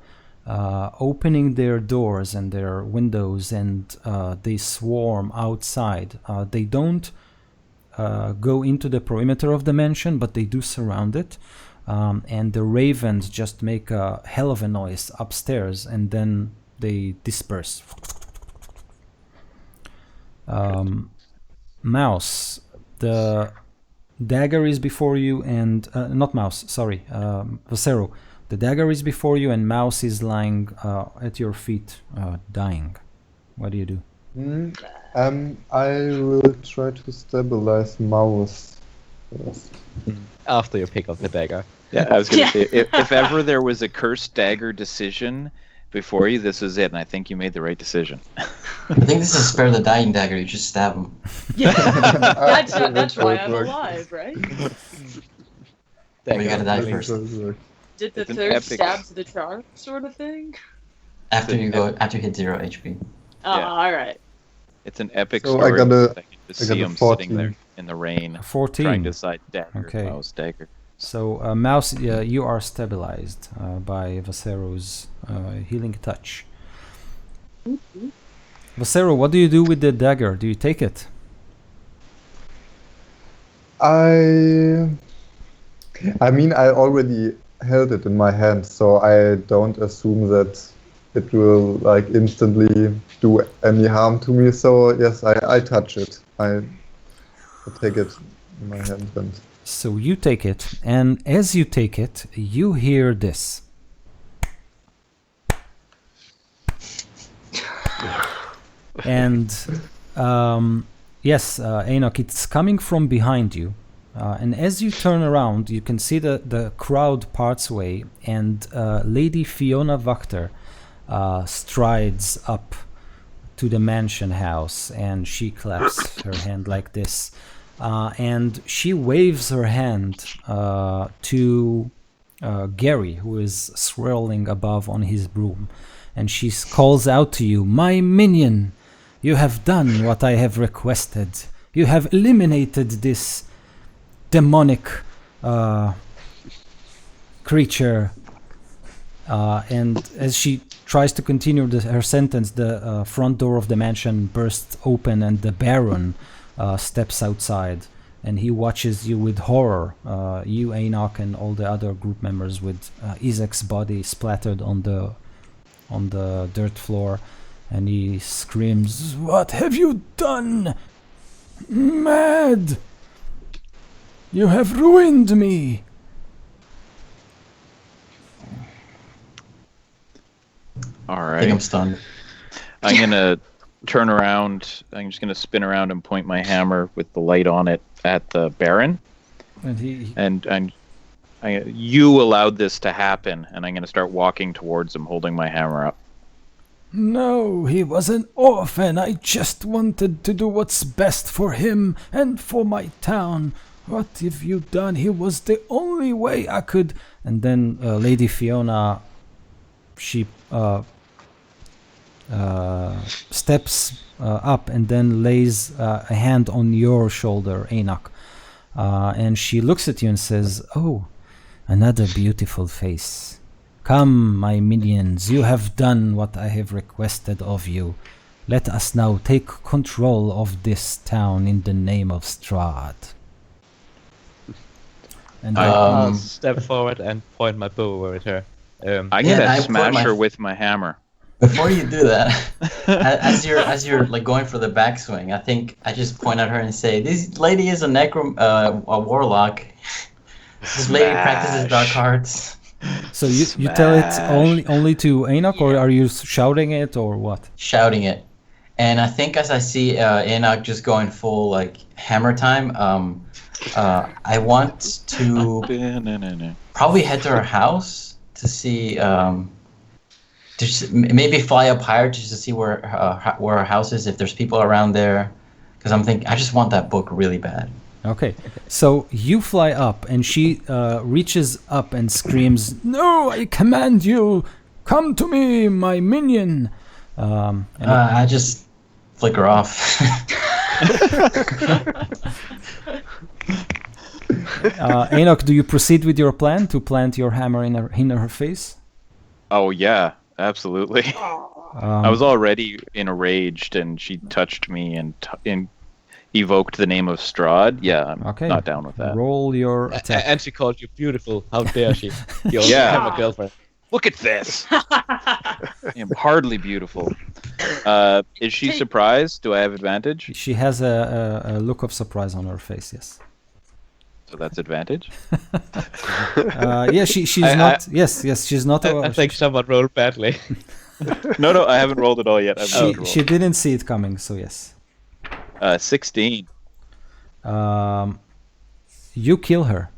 opening their doors and their windows, and they swarm outside. They don't go into the perimeter of the mansion, but they do surround it. And the ravens just make a hell of a noise upstairs, and then they disperse. Mouse, the dagger is before you, and not Mouse, sorry, Vasero. The dagger is before you, and Mouse is lying at your feet, dying. What do you do? I will try to stabilize Mouse first. After you pick up the dagger. Yeah, I was gonna say, if ever there was a cursed dagger decision before you, this is it, and I think you made the right decision. I think this is spare the dying dagger. You just stab him. Yeah, that's why I'm alive, right? But you gotta die first. Did the It's an third epic- stab to the charm sort of thing? After you hit 0 HP. Oh, Yeah. all right. It's an epic So story. I got a- can just I got see a him sitting 14. there in the rain, 14. trying to decide dagger, Okay. mouse, dagger. So, Mouse, you are stabilized by Vasero's healing touch. Vasero, what do you do with the dagger? Do you take it? I mean, I already held it in my hand, so I don't assume that it will like instantly do any harm to me. So yes, I touch it. I take it in my hand and So you take it, and as you take it, you hear this. And yes, Enoch, it's coming from behind you. And as you turn around, you can see the crowd parts way, and Lady Fiona Wachter strides up to the mansion house, and she claps her hand like this. And she waves her hand to Gary, who is swirling above on his broom. And she calls out to you, "My minion, you have done what I have requested. You have eliminated this demonic creature." And as she tries to continue her sentence, the front door of the mansion bursts open, and the Baron steps outside, and he watches you with horror. You, Enoch, and all the other group members, with Isaac's body splattered on the dirt floor, and he screams, "What have you done? Mad! You have ruined me!" All I think I'm right. stunned. I'm gonna turn around. I'm just gonna spin around and point my hammer with the light on it at the Baron, And he and You allowed this to happen, and I'm going to start walking towards him, holding my hammer up. No, he was an orphan. I just wanted to do what's best for him and for my town. What have you done? He was the only way I could. And then Lady Fiona, she steps up and then lays a hand on your shoulder, Enoch. And she looks at you and says, "Oh, another beautiful face. Come, my minions, you have done what I have requested of you. Let us now take control of this town in the name of Strahd." And I'll step forward and point my bow over at her. I'm going I to put smash my- her with my hammer. Before you do that, as you're like going for the backswing, I think I just point at her and say, "This lady is a a warlock. This lady practices dark arts." so you tell it only to Enoch, or are you shouting it, or what? Shouting it. And I think as I see Enoch just going full like hammer time, I want to probably head to her house to see, maybe fly up higher just to see where her house is, if there's people around there. Because I'm thinking, I just want that book really bad. Okay, so you fly up, and she reaches up and screams, "No, I command you, come to me, my minion." And I just flicker off. Enoch, do you proceed with your plan to plant your hammer in her face? Oh, yeah, absolutely. I was already enraged, and she touched me and evoked the name of Strahd. Yeah, I'm Okay. not down with that. Roll your attack. And she called you beautiful. How dare she? You only Yeah. have a girlfriend. Look at this. I am hardly beautiful. Is she surprised? Do I have advantage? She has a look of surprise on her face. Yes. So that's advantage. Yeah, she's not. Yes, she's not. I think someone rolled badly. No, I haven't rolled it all yet. She didn't see it coming. So yes. 16. You kill her.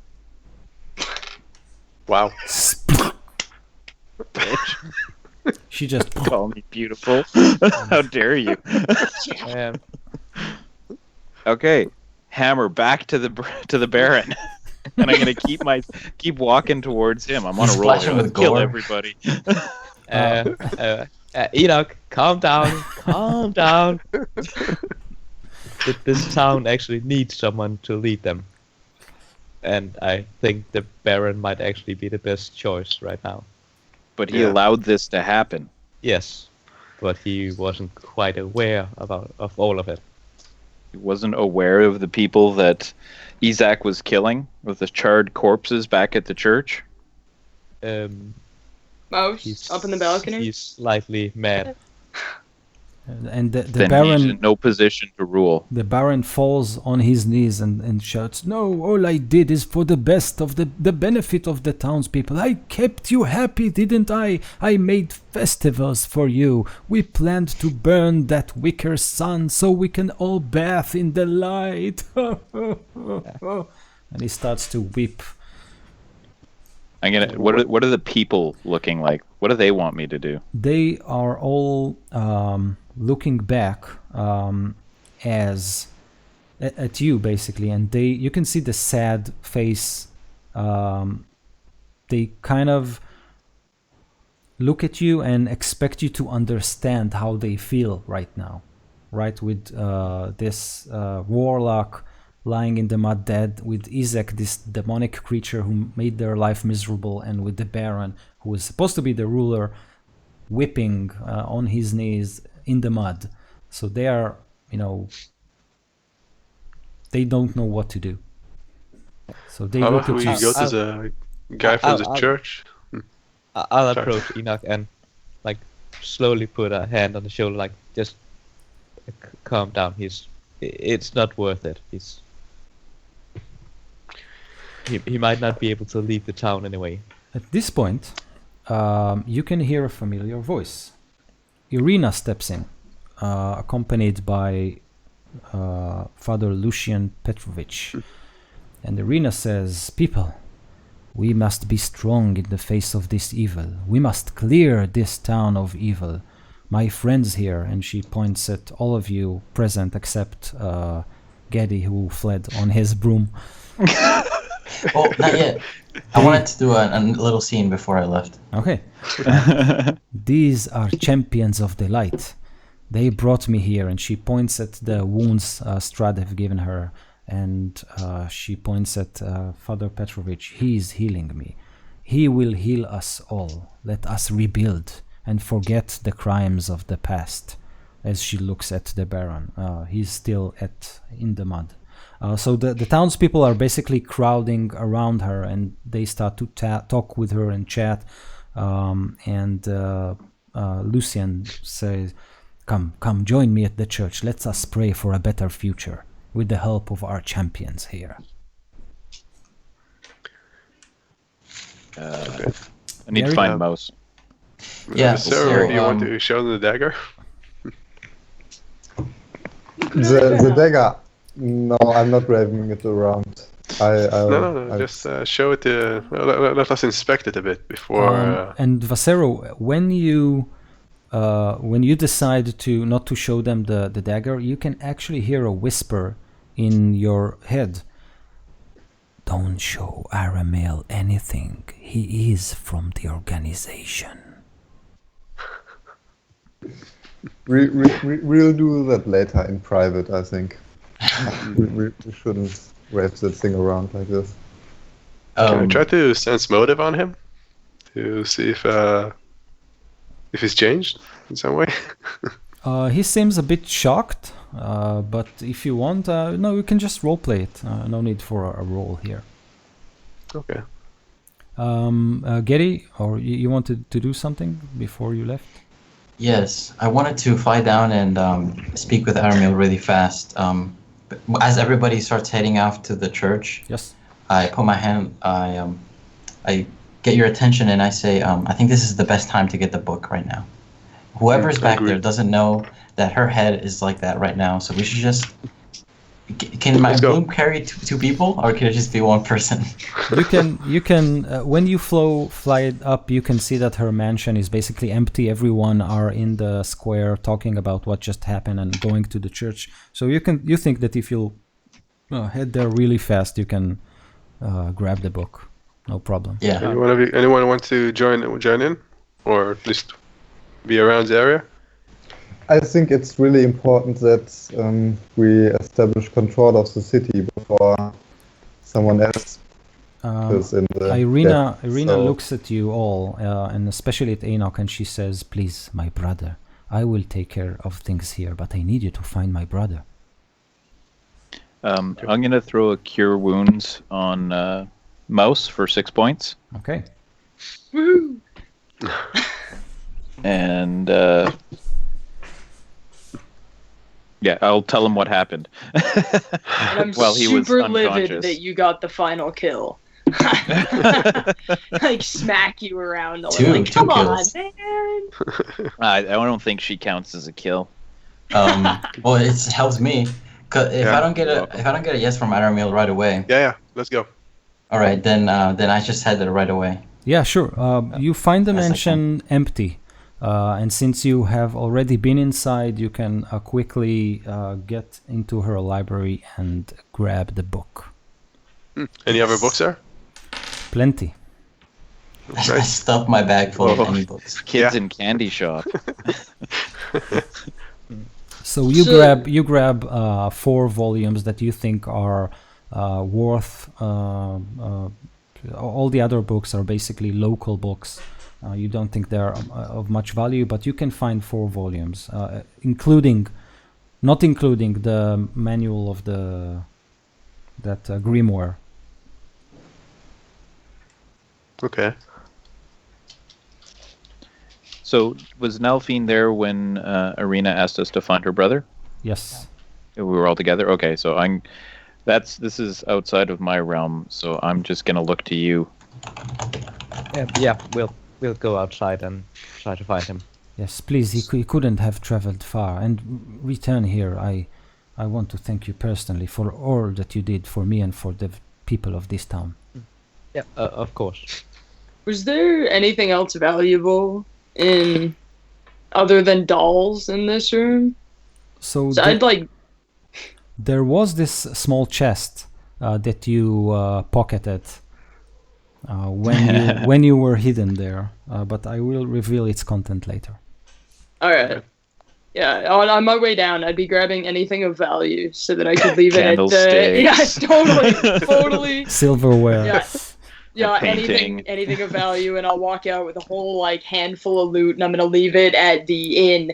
Wow. Bitch. She just Call me beautiful. How dare you? Um, Okay, hammer back to the Baron, and I'm gonna keep walking towards him. I'm on a roll. Splash Here. him with Let's kill gore. everybody. Enoch, calm down. Calm down. This town actually needs someone to lead them. And I think the Baron might actually be the best choice right now. But he Yeah. allowed this to happen. Yes, but he wasn't quite aware of all of it. He wasn't aware of the people that Isaac was killing with the charred corpses back at the church. Mouse He's up in the balcony. He's slightly mad. and the Then he's Baron. in no position to rule. The Baron falls on his knees and shouts, "No, all I did is for the best of the benefit of the townspeople. I kept you happy, didn't I? I made festivals for you. We planned to burn that wicker sun so we can all bath in the light." And he starts to weep. I'm gonna. What are the people looking like? What do they want me to do? They are all looking back at you basically, and you can see the sad face. They kind of look at you and expect you to understand how they feel right now, right? With this warlock lying in the mud dead, with Isaac, this demonic creature who made their life miserable, and with the Baron, who was supposed to be the ruler, whipping on his knees in the mud. So they are, they don't know what to do. So they How look about at we you. go to the guy from the I'll- church? I'll Sorry. approach Enoch and like slowly put a hand on the shoulder, like just calm down. It's not worth it. He might not be able to leave the town anyway. At this point, you can hear a familiar voice. Irina steps in, accompanied by Father Lucian Petrovich. And Irina says, "People, We must be strong in the face of this evil. We must clear this town of evil. My friends here," and she points at all of you present except Geddy, who fled on his broom. Oh, not yet. I wanted to do a little scene before I left. Okay. These are champions of the light. They brought me here, and she points at the wounds Strahd have given her, and she points at Father Petrovich. He is healing me. He will heal us all. Let us rebuild and forget the crimes of the past. As she looks at the Baron, he's still in the mud. So the townspeople are basically crowding around her, and they start to talk with her and chat. And Lucien says, Come, join me at the church. Let us pray for a better future with the help of our champions here." I need to find Mouse. Yeah, Sir, so, do you want to show them the dagger? The dagger. No, I'm not grabbing it around. No. Just show it. Let us inspect it a bit before. And Vasero, when you decide to not to show them the dagger, you can actually hear a whisper in your head. "Don't show Aramel anything. He is from the organization." We'll do that later in private, I think. we shouldn't wrap that thing around like this. Can I try to sense motive on him to see if he's changed in some way? He seems a bit shocked, but if you want, no, you can just roleplay it. No need for a roll here. Okay. Geddy, or you wanted to do something before you left? Yes, I wanted to fly down and speak with Aramil really fast. As everybody starts heading off to the church, Yes. I put my hand, I get your attention, and I say, I think this is the best time to get the book right now. Whoever's back there doesn't know that her head is like that right now, so we should just... Can my bloom carry two people, or can it just be one person? You can when you fly it up, you can see that her mansion is basically empty. Everyone are in the square talking about what just happened and going to the church. So you think that if you head there really fast, you can grab the book, no problem. Yeah. Anyone want to join in, or at least be around the area? I think it's really important that we establish control of the city before someone else is in the Irina so looks at you all, and especially at Enoch, and she says, "Please, my brother, I will take care of things here, but I need you to find my brother." I'm going to throw a Cure Wounds on Mouse for 6 points. Okay. Woohoo! And... yeah, I'll tell him what happened. I'm Well, he was super livid unconscious. that you got the final kill. Like smack you around. Two Come on, kills. man. I don't think she counts as a kill. Well, it helps me. 'Cause if Yeah, I don't get a yes from Aramil right away, Yeah. Let's go. all right, then I just head there right away. Yeah, sure. You find the Yes, I mansion empty. And since you have already been inside, you can quickly get into her library and grab the book. Any other books there? Plenty. I stuffed my bag full of Whoa. any books. Kids in candy shop. So you grab 4 volumes that you think are worth. All the other books are basically local books. You don't think they're of much value, but you can find 4 volumes, not including the manual of that grimoire. Okay. So was Nelphine there when Irina asked us to find her brother? Yes. We were all together. Okay, so this is outside of my realm, so I'm just gonna look to you. Yeah, we'll go outside and try to find him. Yes, please. He couldn't have traveled far and return here. I want to thank you personally for all that you did for me and for the people of this town. Yeah, of course. Was there anything else valuable in other than dolls in this room? So So I'd like. there was this small chest that you pocketed when you were hidden there, but I will reveal its content later. All right. Yeah, on my way down, I'd be grabbing anything of value so that I could leave it at the. Yeah, totally. Silverware. Yeah, painting. anything of value, and I'll walk out with a whole like handful of loot, and I'm gonna leave it at the inn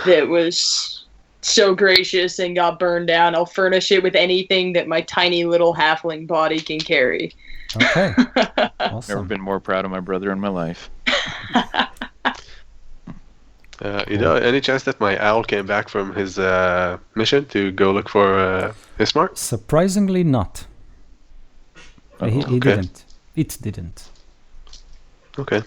that was so gracious and got burned down. I'll furnish it with anything that my tiny little halfling body can carry. Okay. Awesome. Never been more proud of my brother in my life. Any chance that my owl came back from his mission to go look for his mark? Surprisingly not. He Okay. didn't. It didn't. Okay.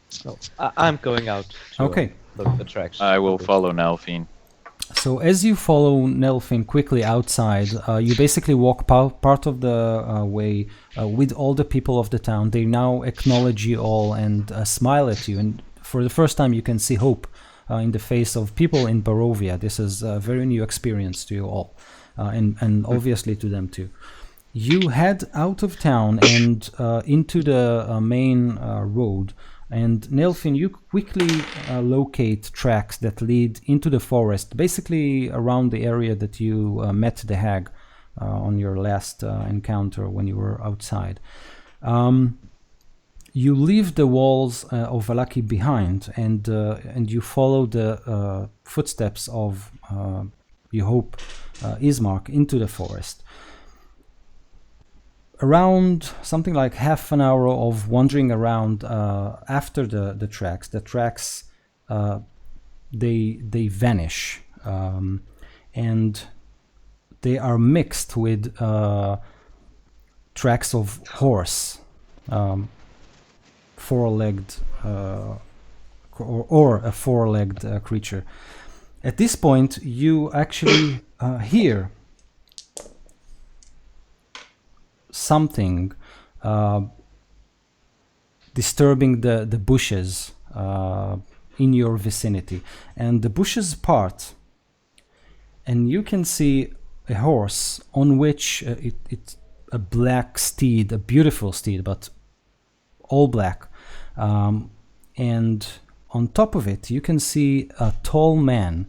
So I'm going out to Okay. look at the tracks. I will follow Nalfine. So as you follow Nelfin quickly outside, you basically walk part of the way with all the people of the town. They now acknowledge you all and smile at you. And for the first time, you can see hope in the face of people in Barovia. This is a very new experience to you all, and obviously to them too. You head out of town and into the main road. And Nelfin, you quickly locate tracks that lead into the forest, basically around the area that you met the hag on your last encounter when you were outside. You leave the walls of Valaki behind, and you follow the footsteps of, you hope, Ismark into the forest. Around something like half an hour of wandering around after the tracks they vanish, and they are mixed with tracks of horse, four-legged or a four-legged creature. At this point, you actually hear something disturbing the bushes in your vicinity, and the bushes part, and you can see a horse on which it's a black steed, a beautiful steed, but all black, and on top of it you can see a tall man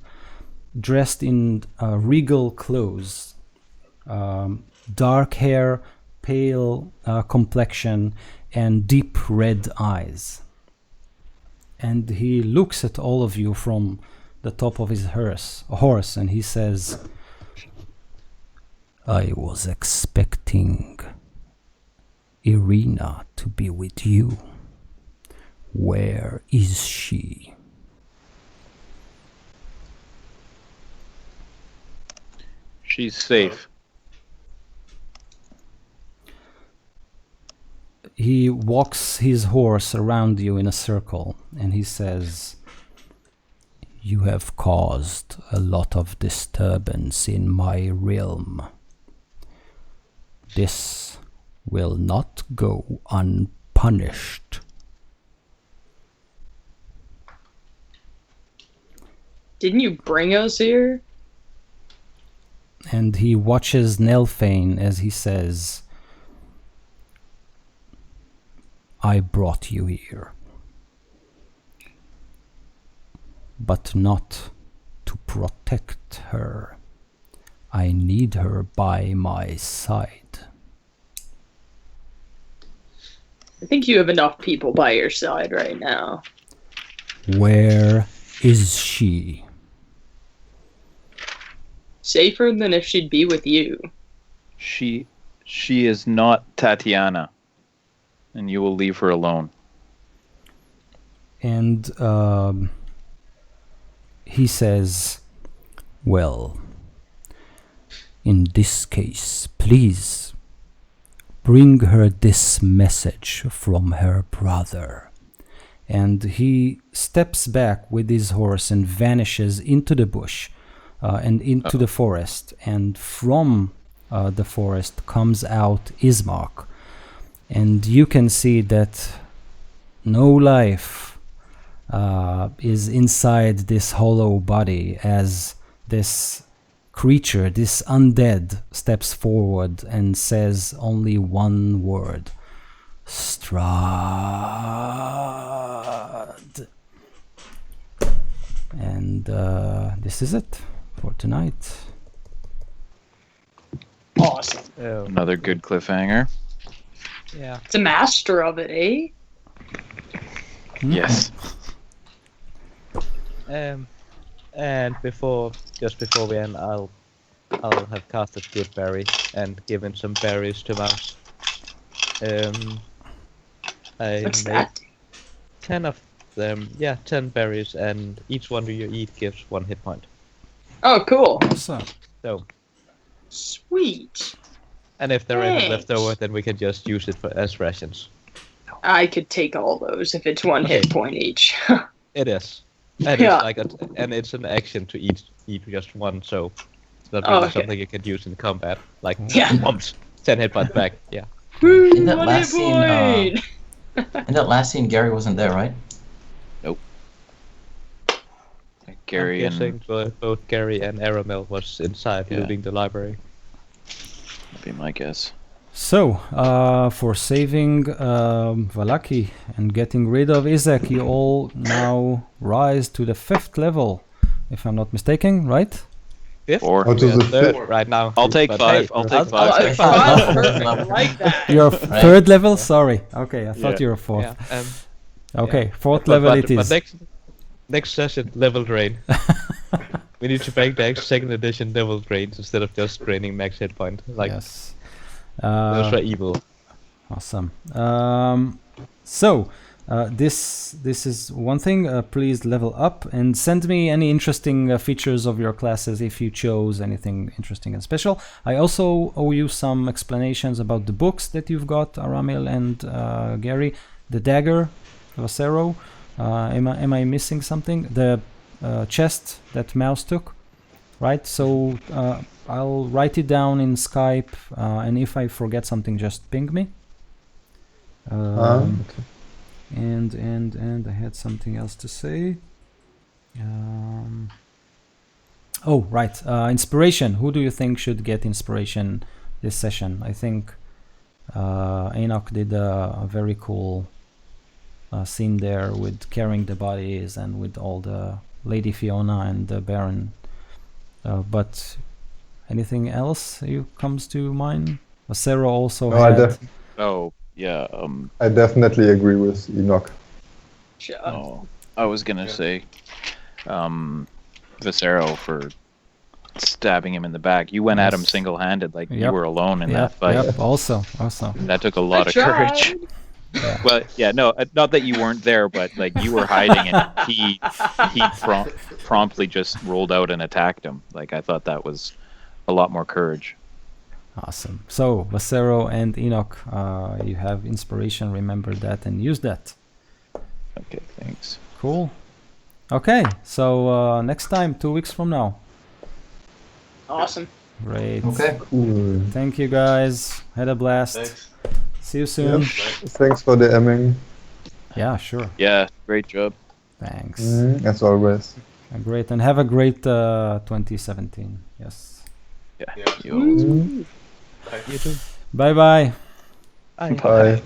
dressed in regal clothes, dark hair, pale complexion, and deep red eyes. And he looks at all of you from the top of his horse, and he says, "I was expecting Irina to be with you. Where is she?" She's safe. He walks his horse around you in a circle, and he says, "You have caused a lot of disturbance in my realm. This will not go unpunished." Didn't you bring us here? And he watches Nelfane as he says, "I brought you here, but not to protect her. I need her by my side." I think you have enough people by your side right now. "Where is she?" Safer than if she'd be with you. She is not Tatiana, and you will leave her alone. And he says, "Well, in this case, please bring her this message from her brother." And he steps back with his horse and vanishes into the bush and into the forest. And from the forest comes out Ismark. And you can see that no life is inside this hollow body as this creature, this undead, steps forward and says only one word. Strahd. And this is it for tonight. Awesome. Another good cliffhanger. Yeah. It's a master of it, eh? Yes. And just before we end, I'll have casted Good Berry and given some berries to Mouse. I What's made that? 10 of them. Yeah, 10 berries, and each one you eat gives 1 hit point. Oh, cool. Awesome. So, Sweet. and if there are any Thanks. left over, then we can just use it as rations. I could take all those if it's 1 hit point each. It is. And Yeah. and it's an action to eat just one, so it's not Oh, really okay. something you can use in combat. Like, Yeah. bumps, 10 hit points back. Yeah. Woo, In that 1 last hit scene, point! In that last scene, Gary wasn't there, right? Gary I'm and guessing both Gary and Aramel was inside Yeah. looting the library. would be my guess. So, for saving Valaki and getting rid of Izek, you all now rise to the 5th level, if I'm not mistaken, right? Fifth? Or Oh, to We are the third fifth. right now. I'll take but 5. hey, I'll take Oh, 5. it's 5, perfect. I like that. You're Right. 3rd level? Sorry. Okay, I thought Yeah. you were 4th. Yeah, Okay, yeah. 4th level it but is. next session, level drain. We need to make the 2nd edition level drains instead of just draining max hit point. Like, Yes. those are evil. Awesome. This is one thing. Please level up and send me any interesting features of your classes if you chose anything interesting and special. I also owe you some explanations about the books that you've got, Aramil and Gary. The dagger, Vasero. Am I missing something? The chest that Mouse took, right? So I'll write it down in Skype, and if I forget something, just ping me. Okay. And I had something else to say. Oh, right. Inspiration. Who do you think should get inspiration this session? I think Enoch did a very cool scene there with carrying the bodies and with all the Lady Fiona and the Baron. But anything else you comes to mind? Sarah also No, had... Oh, yeah. I definitely agree with Enoch. Sure. Oh, I was gonna say, Viscero for stabbing him in the back. You went at him Yes. single-handed, like you Yep. were alone in Yep, that fight. yep, also. That took a lot of courage. Yeah. Well, yeah, no, not that you weren't there, but like you were hiding, and he promptly just rolled out and attacked him. Like I thought that was a lot more courage. Awesome. So, Vasero and Enoch, you have inspiration. Remember that and use that. Okay, thanks. Cool. Okay, so next time, 2 weeks from now. Awesome. Great. Okay. Cool. Thank you guys. Had a blast. Thanks. See you soon. Yep. Thanks for the Emming. Yeah, sure. Yeah, great job. Thanks. As always. Great. And have a great 2017. Yes. Yeah. Yeah. You always You too. Bye-bye. Bye. Bye.